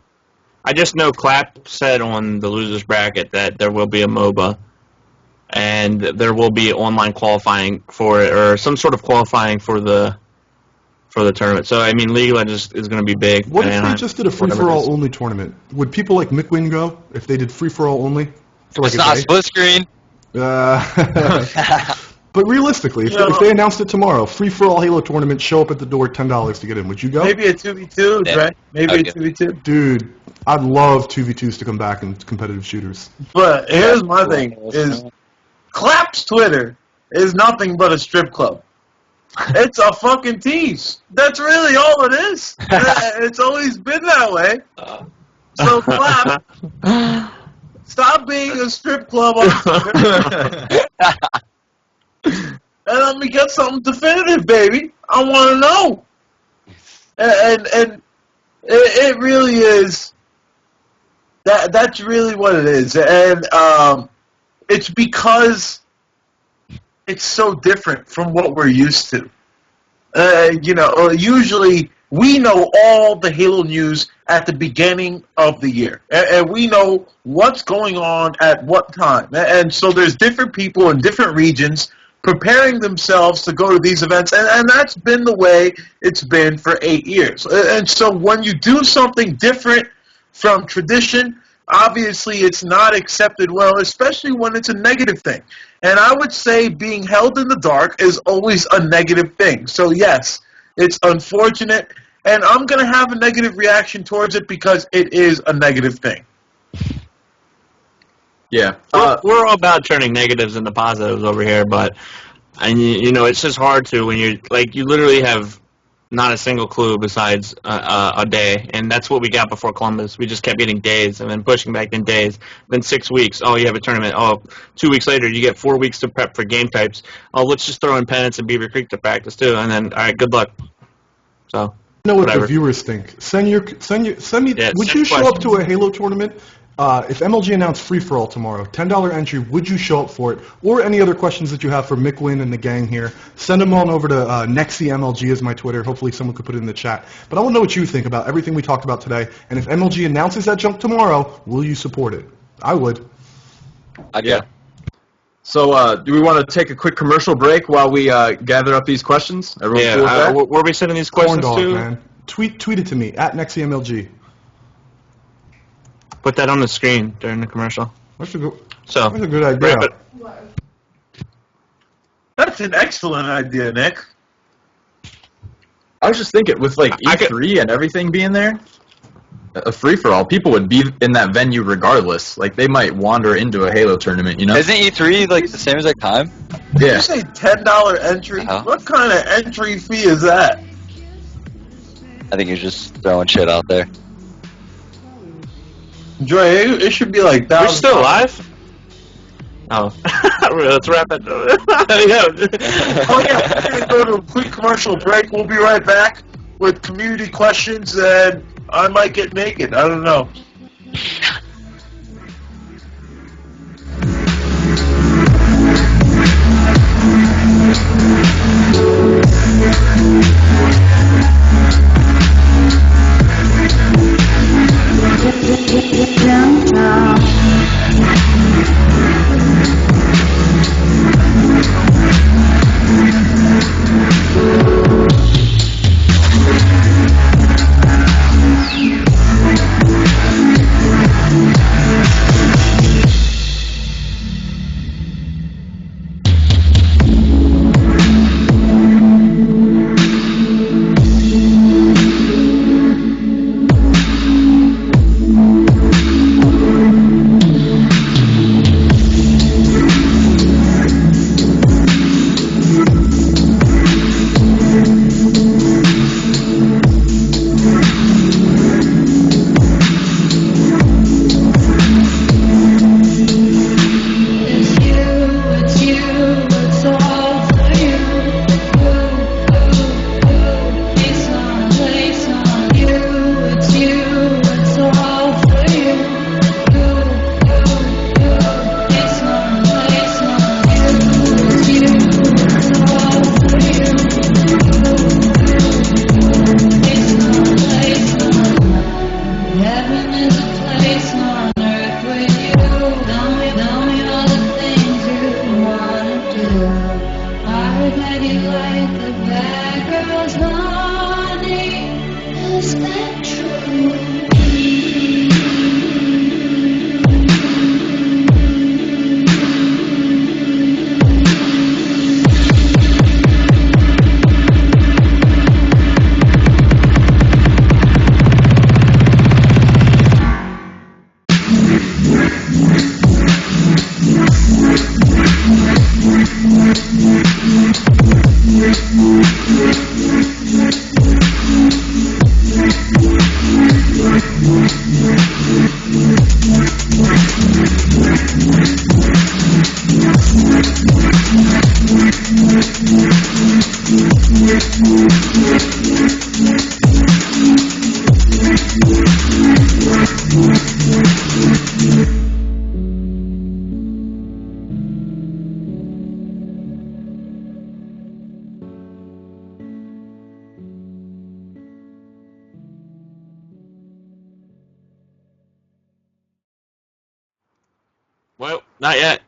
[SPEAKER 4] I just know Clap said on the losers bracket that there will be a MOBA, and there will be online qualifying for it, or some sort of qualifying for the tournament. So League of Legends is going to be big.
[SPEAKER 3] What if they just did a free-for-all only tournament? Would people like Mikwen go if they did free-for-all only?
[SPEAKER 1] It's not split screen.
[SPEAKER 3] But realistically, if they announced it tomorrow, free-for-all Halo tournament, show up at the door, $10 to get in, would you go?
[SPEAKER 5] Maybe a 2v2, right? Maybe a 2v2.
[SPEAKER 3] Dude, I'd love 2v2s to come back in competitive shooters.
[SPEAKER 5] But here's my thing, is Clap's Twitter is nothing but a strip club. It's a fucking tease. That's really all it is. It's always been that way. So Clap... Stop being a strip club on Twitter. And let me get something definitive, baby. I want to know. And it really is. That's really what it is. And it's because it's so different from what we're used to. Usually we know all the Halo news at the beginning of the year. And we know what's going on at what time. And so there's different people in different regions preparing themselves to go to these events. And that's been the way it's been for 8 years. And so when you do something different from tradition, obviously it's not accepted well, especially when it's a negative thing. And I would say being held in the dark is always a negative thing. So yes, it's unfortunate, and I'm going to have a negative reaction towards it because it is a negative thing.
[SPEAKER 2] Yeah.
[SPEAKER 4] We're all about turning negatives into positives over here, but it's just hard to when you literally have not a single clue besides a day, and that's what we got before Columbus. We just kept getting days, and then pushing back in days. Then 6 weeks. Oh, you have a tournament. Oh, 2 weeks later, you get 4 weeks to prep for game types. Oh, let's just throw in Penance and Beaver Creek to practice too, and then all right, good luck. So.
[SPEAKER 3] Know what
[SPEAKER 4] whatever.
[SPEAKER 3] The viewers think. Send me.
[SPEAKER 4] Yeah,
[SPEAKER 3] would you show up to a Halo tournament? If MLG announced free-for-all tomorrow, $10 entry, would you show up for it? Or any other questions that you have for Mikwen and the gang here, send them on over to NexiMLG is my Twitter. Hopefully someone could put it in the chat. But I want to know what you think about everything we talked about today. And if MLG announces that junk tomorrow, will you support it? I would.
[SPEAKER 1] Yeah.
[SPEAKER 2] So do we want to take a quick commercial break while we gather up these questions? Everyone cool with that?
[SPEAKER 4] Where are we sending these questions
[SPEAKER 3] Corn dog,
[SPEAKER 4] to?
[SPEAKER 3] Man. Tweet it to me, @NexiMLG.
[SPEAKER 4] Put that on the screen during the commercial.
[SPEAKER 3] That's a good idea.
[SPEAKER 4] Right, but
[SPEAKER 5] That's an excellent idea, Nick.
[SPEAKER 2] I was just thinking, with E3 and everything being there, a free-for-all, people would be in that venue regardless. Like, they might wander into a Halo tournament,
[SPEAKER 1] Isn't E3 the same exact time?
[SPEAKER 2] Yeah.
[SPEAKER 5] Did you say $10 entry?
[SPEAKER 1] Uh-huh.
[SPEAKER 5] What kind of entry fee is that?
[SPEAKER 1] I think you're just throwing shit out there.
[SPEAKER 5] Dre, it should be like that.
[SPEAKER 4] we're still live? Oh. Let's wrap it.
[SPEAKER 5] Oh, yeah, we're going to go to a quick commercial break. We'll be right back. with community questions, and I might get naked. I don't know.
[SPEAKER 4] Well, not yet.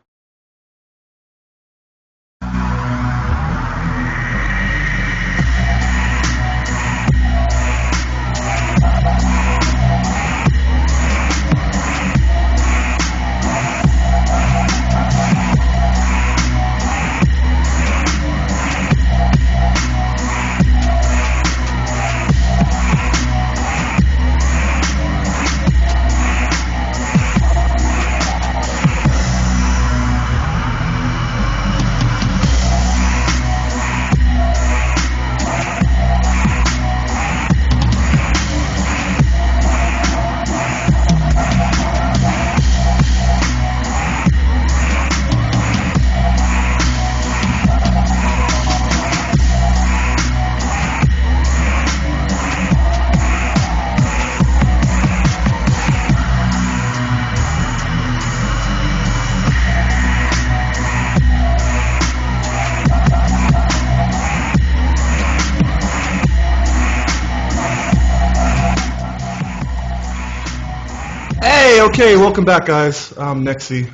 [SPEAKER 3] Hey, okay, welcome back, guys. I'm Nexy.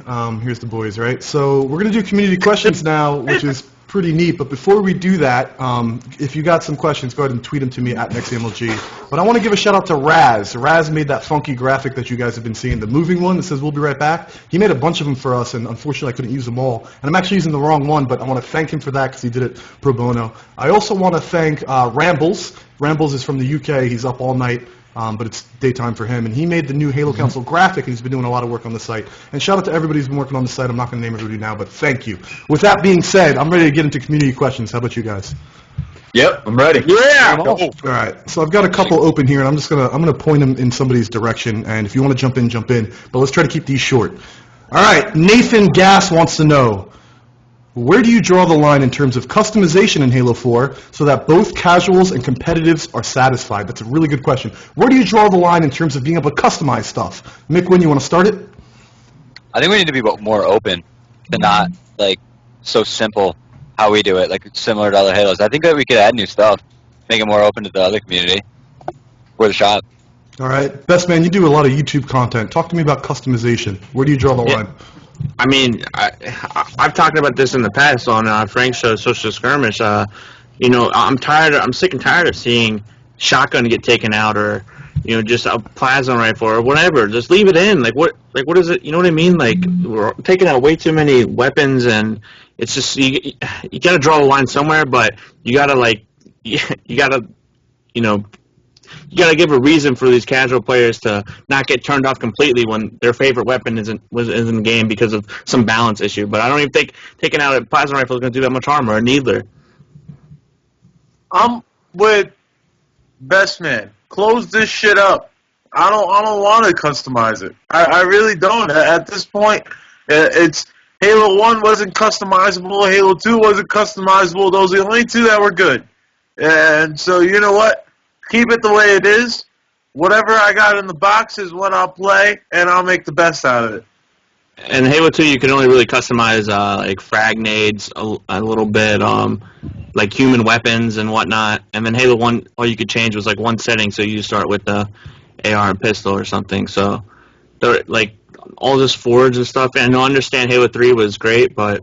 [SPEAKER 3] Here's the boys, right? So we're going to do community questions now, which is pretty neat. But before we do that, if you got some questions, go ahead and tweet them to me at NexyMLG. But I want to give a shout out to Raz. Raz made that funky graphic that you guys have been seeing, the moving one that says "We'll be right back." He made a bunch of them for us, and unfortunately I couldn't use them all. And I'm actually using the wrong one, but I want to thank him for that because he did it pro bono. I also want to thank Rambles. Rambles is from the UK. He's up all night. But it's daytime for him, and he made the new HaloCouncil graphic, and he's been doing a lot of work on the site. And shout out to everybody who's been working on the site. I'm not going to name everybody now, but thank you. With that being said, I'm ready to get into community questions. How about you guys?
[SPEAKER 2] Yep, I'm ready.
[SPEAKER 5] Yeah.
[SPEAKER 3] All right, so I've got a couple open here, and I'm gonna point them in somebody's direction, and if you want to jump in, jump in. But let's try to keep these short. All right, Nathan Gass wants to know, Where do you draw the line in terms of customization in Halo 4 so that both casuals and competitives are satisfied? That's a really good question. Where do you draw the line in terms of being able to customize stuff? Mikwen, you want to start it?
[SPEAKER 1] I think we need to be more open to not like so simple how we do it, like similar to other Halos. I think that we could add new stuff, make it more open to the other community. We're the shop.
[SPEAKER 3] All right. Best man, you do a lot of YouTube content. Talk to me about customization. Where do you draw the line?
[SPEAKER 4] I mean, I've talked about this in the past on Frank's show, Social Skirmish. You know, I'm sick and tired of seeing shotgun get taken out, or just a plasma rifle or whatever. Just leave it in. Like what is it? You know what I mean? Like, we're taking out way too many weapons, and it's just you got to draw the line somewhere. But you got to you got to give a reason for these casual players to not get turned off completely when their favorite weapon isn't in the game because of some balance issue. But I don't even think taking out a plasma rifle is going to do that much harm, or a needler.
[SPEAKER 5] I'm with Best Man. Close this shit up. I don't want to customize it. I really don't. At this point, it's Halo 1 wasn't customizable. Halo 2 wasn't customizable. Those are the only two that were good. And so, you know what? Keep it the way it is. Whatever I got in the box is what I'll play, and I'll make the best out of it.
[SPEAKER 4] And Halo 2, you can only really customize like frag nades a little bit, like human weapons and whatnot. And then Halo 1, all you could change was like one setting, so you start with the AR and pistol or something. So, like all this forge and stuff. And I understand Halo 3 was great, but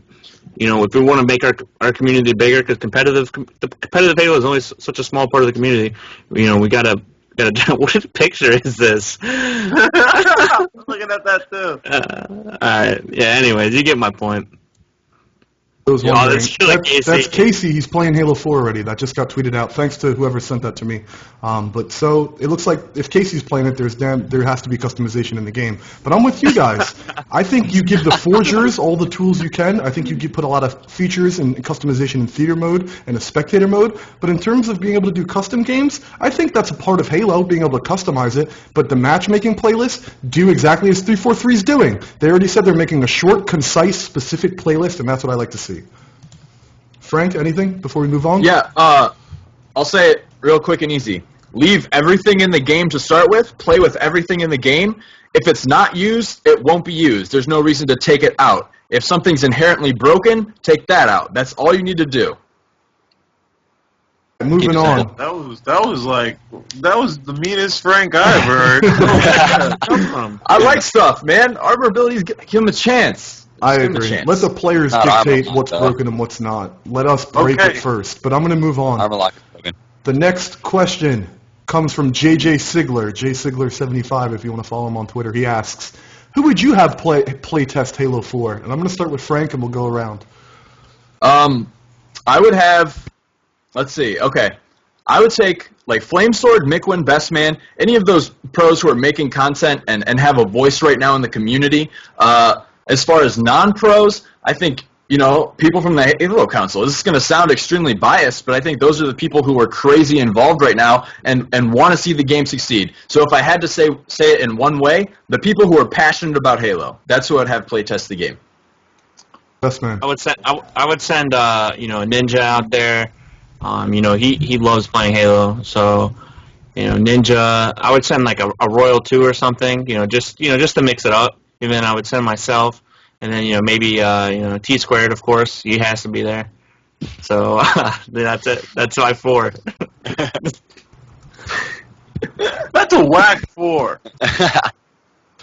[SPEAKER 4] if we want to make our community bigger, because the competitive Halo is only such a small part of the community, we gotta. What picture is this?
[SPEAKER 5] I'm looking at that too.
[SPEAKER 4] All right. Yeah. Anyways, you get my point.
[SPEAKER 3] That's Casey. He's playing Halo 4 already. That just got tweeted out. Thanks to whoever sent that to me. But so it looks like if Casey's playing it, there has to be customization in the game. But I'm with you guys. I think you give the forgers all the tools you can. I think you put a lot of features and customization in theater mode and a spectator mode. But in terms of being able to do custom games, I think that's a part of Halo, being able to customize it. But the matchmaking playlists do exactly as 343 is doing. They already said they're making a short, concise, specific playlist, and that's what I like to see. Frank, anything before we move on?
[SPEAKER 2] Yeah, I'll say it real quick and easy. Leave everything in the game to start with. Play with everything in the game. If it's not used, it won't be used. There's no reason to take it out. If something's inherently broken, take that out. That's all you need to do.
[SPEAKER 3] Moving on.
[SPEAKER 5] That was the meanest Frank I ever heard.
[SPEAKER 2] I like stuff, man. Armor abilities, give him a chance.
[SPEAKER 3] I agree. Let the players dictate what's broken and what's not. Let us break it first. But I'm going to move on.
[SPEAKER 1] Armor lock is broken.
[SPEAKER 3] The next question comes from JJ Sigler, JSigler75, if you want to follow him on Twitter. He asks, who would you have play test Halo 4? And I'm going to start with Frank, and we'll go around.
[SPEAKER 2] I would have, let's see, okay. I would take, like, Flamesword, Mikwen, Best Man, any of those pros who are making content and have a voice right now in the community. As far as non-pros, I think, people from the TheHaloCouncil. This is going to sound extremely biased, but I think those are the people who are crazy involved right now and want to see the game succeed. So if I had to say it in one way, the people who are passionate about Halo, that's who I'd have play test the game.
[SPEAKER 3] Best Man.
[SPEAKER 4] I would send a Ninja out there. He loves playing Halo, so Ninja. I would send like a Royal 2 or something. Just to mix it up. And then I would send myself, and then maybe T Squared, of course. He has to be there. So that's it. That's my 4.
[SPEAKER 5] That's a whack 4.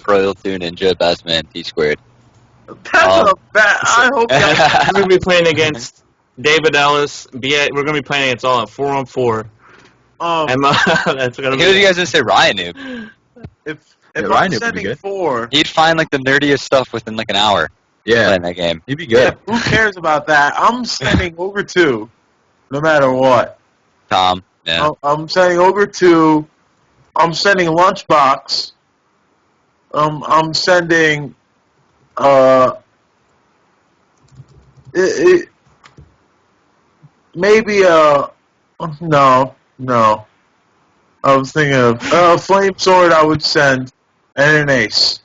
[SPEAKER 1] Royal 2, Ninja, Best Man, T Squared.
[SPEAKER 5] That's a bad. I hope
[SPEAKER 4] we're going to be playing against David Ellis. We're going to be playing against all at 4-on-4. That's going to be.
[SPEAKER 1] Who you guys didn't say Ryan Noob?
[SPEAKER 5] If I'm sending 4...
[SPEAKER 1] He'd find, like, the nerdiest stuff within, like, an hour playing that game.
[SPEAKER 2] He'd be good.
[SPEAKER 5] Yeah, who cares about that? I'm sending Ogre 2, no matter what.
[SPEAKER 1] Tom, yeah.
[SPEAKER 5] I'm sending Ogre 2. I'm sending Lunchbox. I'm sending... maybe no. I was thinking of Flame Sword. I would send, and an Ace.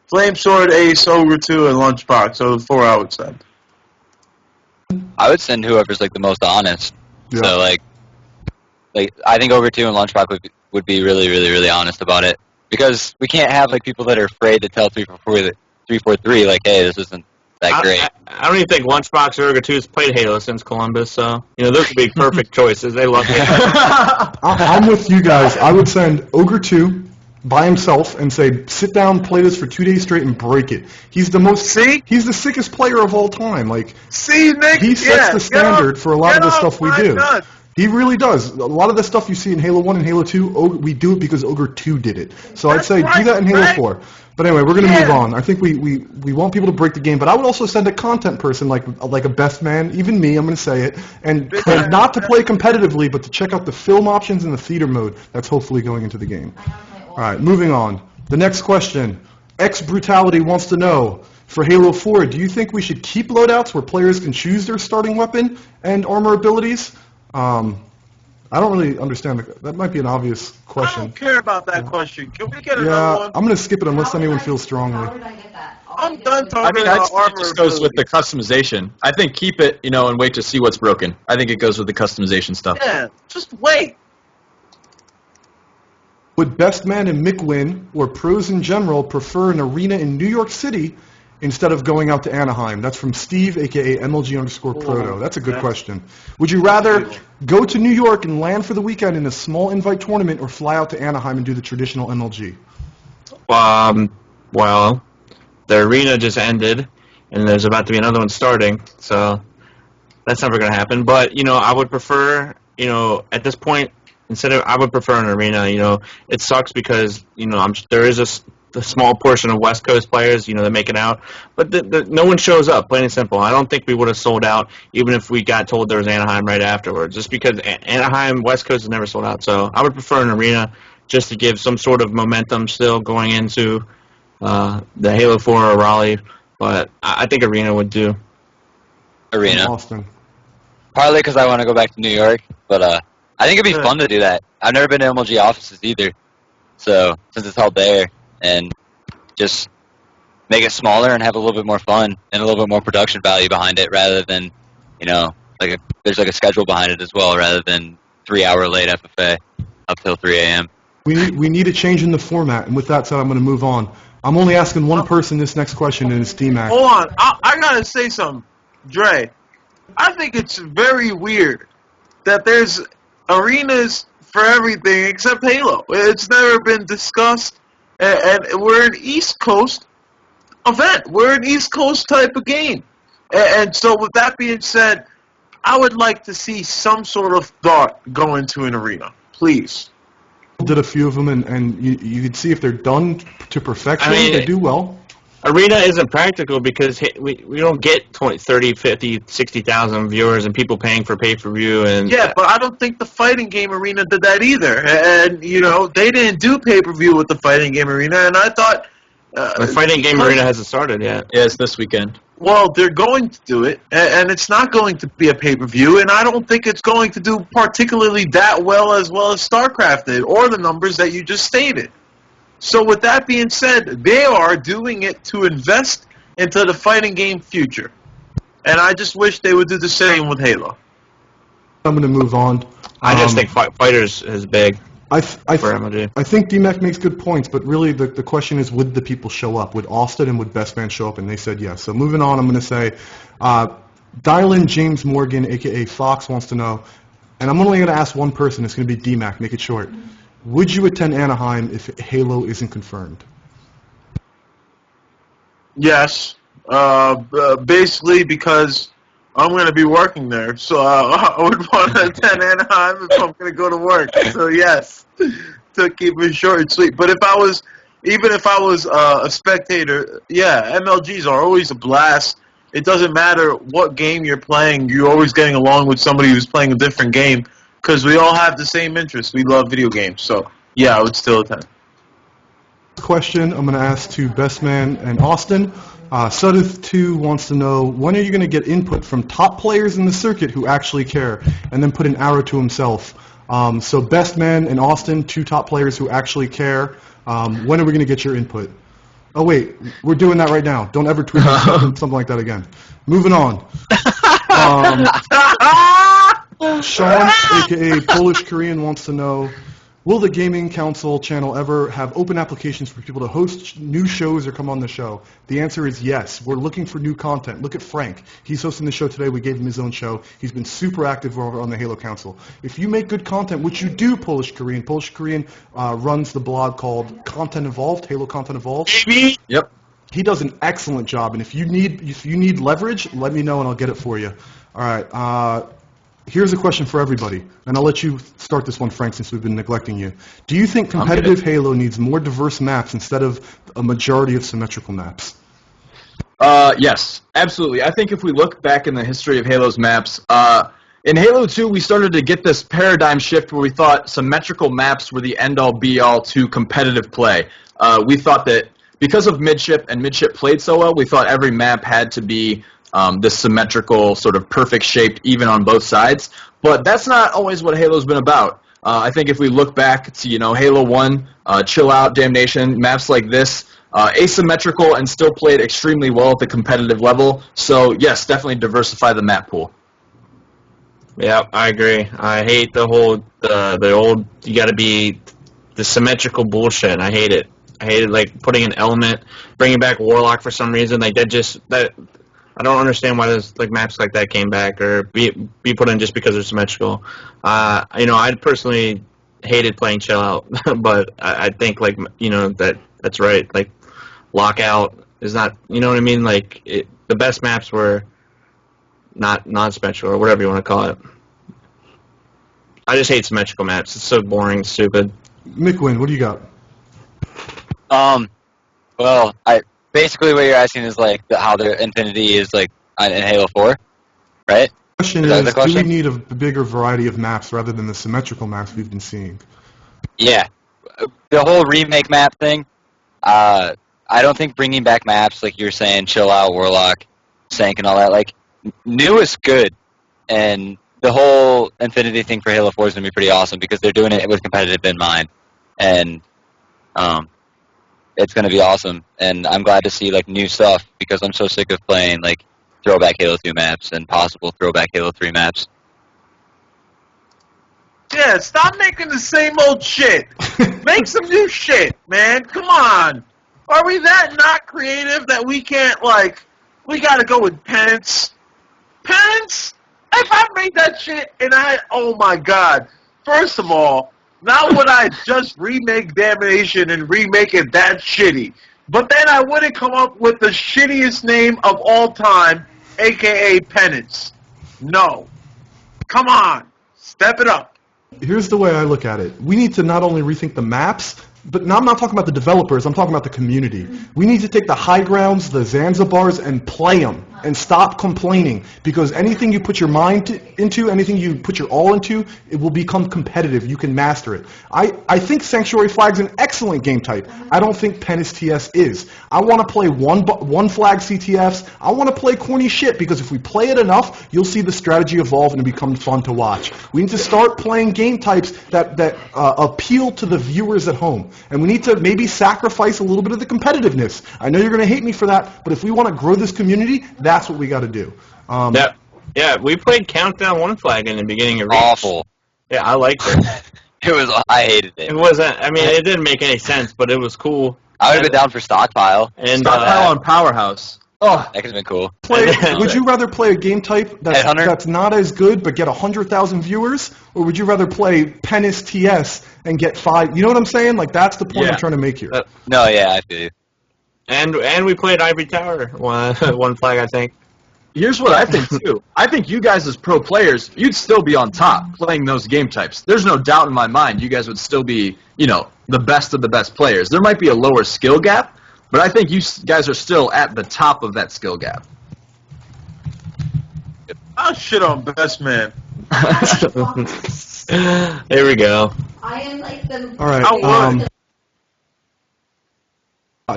[SPEAKER 5] Flame Sword, Ace, Ogre 2, and Lunchbox. So the 4 I would send.
[SPEAKER 1] I would send whoever's like the most honest.
[SPEAKER 3] Yeah.
[SPEAKER 1] So like I think Over 2 and Lunchbox would be really, really, really honest about it, because we can't have like people that are afraid to tell 343 like, hey, this isn't that great.
[SPEAKER 4] I don't even think Lunchbox or Urga 2 has played Halo since Columbus, so those would be perfect choices. They love Halo.
[SPEAKER 3] I'm with you guys. I would send Ogre 2 by himself and say, sit down, play this for 2 days straight, and break it. He's the sickest player of all time. Like,
[SPEAKER 5] Nick?
[SPEAKER 3] he sets the standard for a lot of the stuff we do.
[SPEAKER 5] God.
[SPEAKER 3] He really does. A lot of the stuff you see in Halo 1 and Halo 2, we do it because Ogre 2 did it. So I'd say do that in Halo 4. But anyway, we're going to move on. I think we want people to break the game, but I would also send a content person like a best man, even me, I'm going to say it, and not to play competitively, but to check out the film options and the theater mode that's hopefully going into the game. All right, moving on. The next question. X Brutality wants to know, for Halo 4, do you think we should keep loadouts where players can choose their starting weapon and armor abilities? I don't really understand. That might be an obvious question.
[SPEAKER 5] I don't care about that question. Can we get another
[SPEAKER 3] Yeah,
[SPEAKER 5] one?
[SPEAKER 3] I'm going to skip it unless anyone feels strongly.
[SPEAKER 6] How did I get that?
[SPEAKER 5] I'm done
[SPEAKER 2] I
[SPEAKER 5] talking
[SPEAKER 2] mean,
[SPEAKER 5] about
[SPEAKER 2] it
[SPEAKER 5] armor.
[SPEAKER 2] just goes with the customization. I think keep it, and wait to see what's broken. I think it goes with the customization stuff.
[SPEAKER 5] Yeah, just wait.
[SPEAKER 3] Would Best Man and Mikwen or pros in general prefer an arena in New York City instead of going out to Anaheim? That's from Steve, a.k.a. MLG_Proto. That's a good question. Would you rather go to New York and land for the weekend in a small invite tournament, or fly out to Anaheim and do the traditional MLG?
[SPEAKER 4] Well, the arena just ended, and there's about to be another one starting, so that's never going to happen. But, I would prefer, at this point, I would prefer an arena. It sucks because, there is a small portion of West Coast players, that make it out, but no one shows up, plain and simple. I don't think we would have sold out even if we got told there was Anaheim right afterwards, just because Anaheim, West Coast has never sold out. So I would prefer an arena just to give some sort of momentum still going into the Halo 4 or Raleigh, but I think arena would do.
[SPEAKER 1] Arena.
[SPEAKER 3] Austin.
[SPEAKER 1] Partly because I want to go back to New York, but I think it'd be fun to do that. I've never been to MLG offices either, so since it's held there, and just make it smaller and have a little bit more fun and a little bit more production value behind it, rather than, there's like a schedule behind it as well, rather than 3-hour late FFA up till 3 a.m.
[SPEAKER 3] We need a change in the format, and with that said, I'm going to move on. I'm only asking one person this next question, and it's DMAC.
[SPEAKER 5] Hold on. I got to say something. Dre, I think it's very weird that there's arenas for everything except Halo. It's never been discussed, and we're an East Coast event. We're an East Coast type of game. And so with that being said, I would like to see some sort of thought go into an arena. Please.
[SPEAKER 3] Did a few of them, and you could see if they're done to perfection, they do well.
[SPEAKER 4] Arena isn't practical because we don't get 20, 30, 50, 60,000 viewers and people paying for pay-per-view. And
[SPEAKER 5] yeah, but I don't think the fighting game arena did that either. And, they didn't do pay-per-view with the fighting game arena, and I thought...
[SPEAKER 4] the fighting game arena hasn't started yet.
[SPEAKER 2] Yeah, it's this weekend.
[SPEAKER 5] Well, they're going to do it, and it's not going to be a pay-per-view, and I don't think it's going to do particularly that well as StarCraft did, or the numbers that you just stated. So with that being said, they are doing it to invest into the fighting game future. And I just wish they would do the same with Halo.
[SPEAKER 3] I'm going to move on.
[SPEAKER 4] I just think Fighters is big.
[SPEAKER 3] I
[SPEAKER 4] for MLG.
[SPEAKER 3] I think DMAC makes good points, but really the question is, would the people show up? Would Austin and would Best Man show up? And they said yes. So moving on, I'm going to say, Dylan James Morgan, a.k.a. Fox, wants to know, and I'm only going to ask one person. It's going to be DMAC. Make it short. Would you attend Anaheim if Halo isn't confirmed?
[SPEAKER 5] Yes. Basically because I'm going to be working there, so I would want to attend Anaheim if I'm going to go to work. So yes, to keep it short and sweet. But even if I was a spectator, yeah, MLGs are always a blast. It doesn't matter what game you're playing, you're always getting along with somebody who's playing a different game, because we all have the same interests. We love video games, so yeah, I would still attend.
[SPEAKER 3] Question I'm going to ask to Best Man and Austin. Sudith2 wants to know, when are you going to get input from top players in the circuit who actually care? And then put an arrow to himself. So Best Man and Austin, 2 top players who actually care. When are we going to get your input? Oh, wait, we're doing that right now. Don't ever tweet something like that again. Moving on. Sean, aka Polish Korean, wants to know, will the Gaming Council channel ever have open applications for people to host new shows or come on the show? The answer is yes. We're looking for new content. Look at Frank. He's hosting the show today. We gave him his own show. He's been super active over on the Halo Council. If you make good content, which you do, Polish Korean runs the blog called Content Evolved, Halo Content Evolved.
[SPEAKER 2] Yep.
[SPEAKER 3] He does an excellent job, and if you need leverage, let me know and I'll get it for you. All right. Here's a question for everybody, and I'll let you start this one, Frank, since we've been neglecting you. Do you think competitive Halo needs more diverse maps instead of a majority of symmetrical maps?
[SPEAKER 2] Yes, absolutely. I think if we look back in the history of Halo's maps, in Halo 2 we started to get this paradigm shift where we thought symmetrical maps were the end-all be-all to competitive play. We thought that because of midship and midship played so well, we thought every map had to be this symmetrical, sort of perfect shaped, even on both sides. But that's not always what Halo's been about. I think if we look back to, Halo 1, Chill Out, Damnation, maps like this, asymmetrical and still played extremely well at the competitive level. So, yes, definitely diversify the map pool.
[SPEAKER 4] Yeah, I agree. I hate the whole, the old, you gotta be the symmetrical bullshit. I hate it. I hate it, like, putting an element, bringing back Warlock for some reason. Like, I don't understand why there's like maps like that came back or be put in just because they're symmetrical. I personally hated playing Chill Out, but I think that's right. Like Lockout is not, you know what I mean? Like the best maps were not non-symmetrical or whatever you want to call it. I just hate symmetrical maps. It's so boring, stupid.
[SPEAKER 3] Mikwen, what do you got?
[SPEAKER 1] Well, basically what you're asking is like how their Infinity is like in Halo 4, right?
[SPEAKER 3] The question is, do we need a bigger variety of maps rather than the symmetrical maps we've been seeing?
[SPEAKER 1] Yeah. The whole remake map thing, I don't think bringing back maps like you're saying, Chill Out, Warlock, Sank, and all that, like, new is good. And the whole Infinity thing for Halo 4 is going to be pretty awesome because they're doing it with competitive in mind. And it's going to be awesome, and I'm glad to see like new stuff because I'm so sick of playing like throwback Halo 2 maps and possible throwback Halo 3 maps.
[SPEAKER 5] Yeah, stop making the same old shit. Make some new shit, man. Come on. Are we that not creative that we can't, we gotta go with penance? Penance? If I made that shit and oh my god. First of all, not would I just remake Damnation and remake it that shitty, but then I wouldn't come up with the shittiest name of all time, aka Penance. No. Come on. Step it up.
[SPEAKER 3] Here's the way I look at it. We need to not only rethink the maps, but now I'm not talking about the developers, I'm talking about the community. We need to take the high grounds, the Zanzibars, and play them, and stop complaining, because anything you put your mind into, anything you put your all into, it will become competitive. You can master it. I think Sanctuary Flag's an excellent game type. I don't think Penance TS is. I want to play one flag CTFs. I want to play corny shit, because if we play it enough, you'll see the strategy evolve and it become fun to watch. We need to start playing game types that appeal to the viewers at home. And we need to maybe sacrifice a little bit of the competitiveness. I know you're going to hate me for that, but if we want to grow this community, that's what we got to do.
[SPEAKER 4] Yeah, we played Countdown One Flag in the beginning of Reach.
[SPEAKER 1] Awful.
[SPEAKER 4] Yeah, I liked it.
[SPEAKER 1] I hated it.
[SPEAKER 4] It wasn't, it didn't make any sense, but it was cool.
[SPEAKER 1] I would have been down for Stockpile.
[SPEAKER 4] And
[SPEAKER 2] Stockpile on Powerhouse.
[SPEAKER 1] Oh, that could have been cool.
[SPEAKER 3] Would you rather play a game type that's not as good but get 100,000 viewers, or would you rather play Penance TS and get 5? You know what I'm saying? Like, that's the point I'm trying to make here.
[SPEAKER 1] No, yeah, I feel you.
[SPEAKER 4] And we played Ivory Tower, one flag, I think.
[SPEAKER 2] Here's what I think, too. I think you guys as pro players, you'd still be on top playing those game types. There's no doubt in my mind you guys would still be, the best of the best players. There might be a lower skill gap, but I think you guys are still at the top of that skill gap.
[SPEAKER 5] I'll shit on Best Man.
[SPEAKER 4] There we go.
[SPEAKER 6] I am like the...
[SPEAKER 3] All right.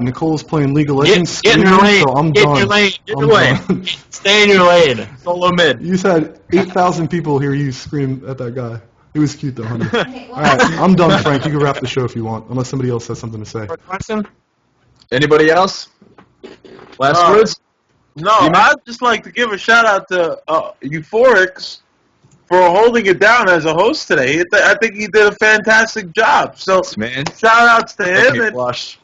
[SPEAKER 3] Nicole's playing League of Legends.
[SPEAKER 4] Get in your lane.
[SPEAKER 3] So I'm
[SPEAKER 4] Get in
[SPEAKER 3] done.
[SPEAKER 4] your lane. Get in
[SPEAKER 3] I'm
[SPEAKER 4] your lane.
[SPEAKER 3] done.
[SPEAKER 4] Stay in your lane.
[SPEAKER 2] Solo mid.
[SPEAKER 3] You said 8,000 people hear you scream at that guy. It was cute, though, honey.
[SPEAKER 6] Okay,
[SPEAKER 3] All right, I'm done, Frank. You can wrap the show if you want, unless somebody else has something to say.
[SPEAKER 4] Question?
[SPEAKER 2] Anybody else? Last words?
[SPEAKER 5] No, I'd just like to give a shout out to Euphorics for holding it down as a host today. I think he did a fantastic job. So
[SPEAKER 2] Man,
[SPEAKER 5] shout outs to him
[SPEAKER 2] okay,
[SPEAKER 5] and
[SPEAKER 2] Wash.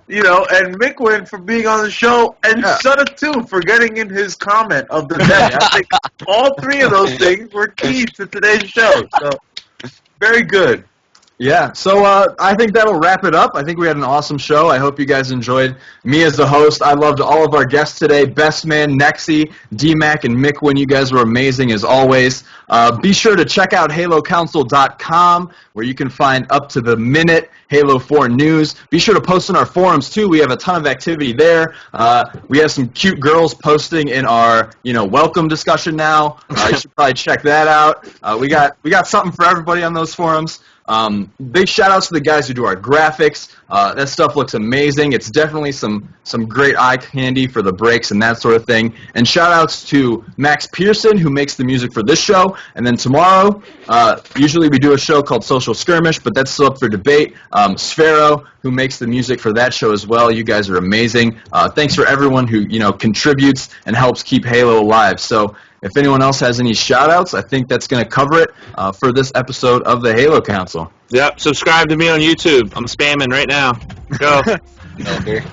[SPEAKER 5] and Mikwen for being on the show, and Sutter too for getting in his comment of the day. I think all three of those things were key to today's show. So very good.
[SPEAKER 2] Yeah, so I think that'll wrap it up. I think we had an awesome show. I hope you guys enjoyed me as the host. I loved all of our guests today. Best Man, Nexi, D-Mac, and Mikwen. You guys were amazing as always. Be sure to check out HaloCouncil.com, where you can find up-to-the-minute Halo 4 news. Be sure to post in our forums, too. We have a ton of activity there. We have some cute girls posting in our, welcome discussion now. You should probably check that out. We got something for everybody on those forums. Big shout-outs to the guys who do our graphics. That stuff looks amazing. It's definitely some great eye candy for the breaks and that sort of thing. And shout-outs to Max Pearson, who makes the music for this show. And then tomorrow, usually we do a show called Social Skirmish, but that's still up for debate. Sphero, who makes the music for that show as well. You guys are amazing. Thanks for everyone who, contributes and helps keep Halo alive. So if anyone else has any shout-outs, I think that's going to cover it for this episode of the Halo Council.
[SPEAKER 4] Yep, subscribe to me on YouTube. I'm spamming right now. Go.
[SPEAKER 1] Okay.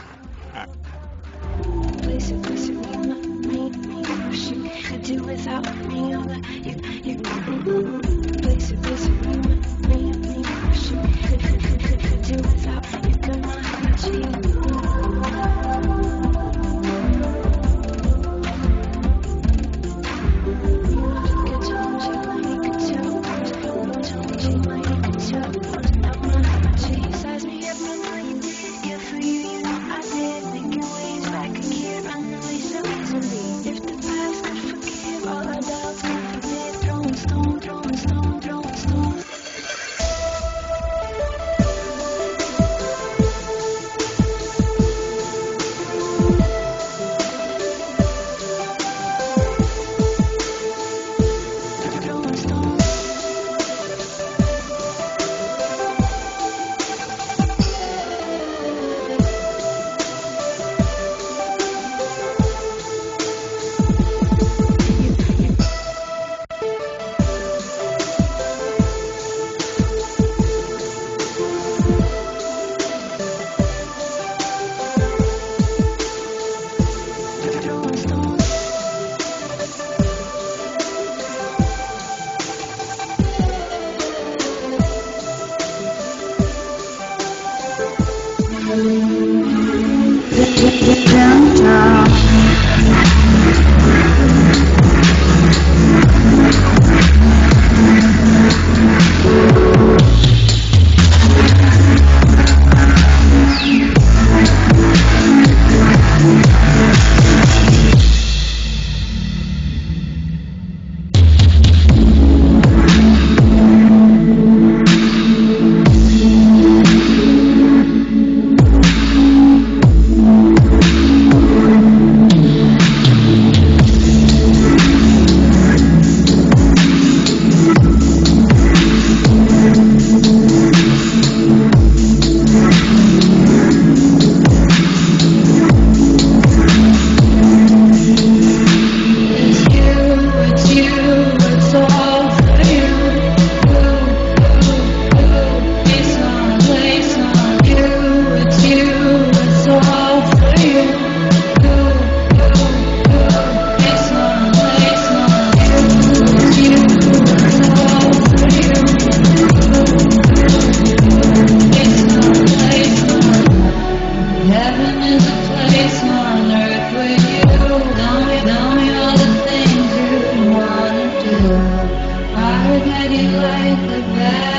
[SPEAKER 6] That you like the best.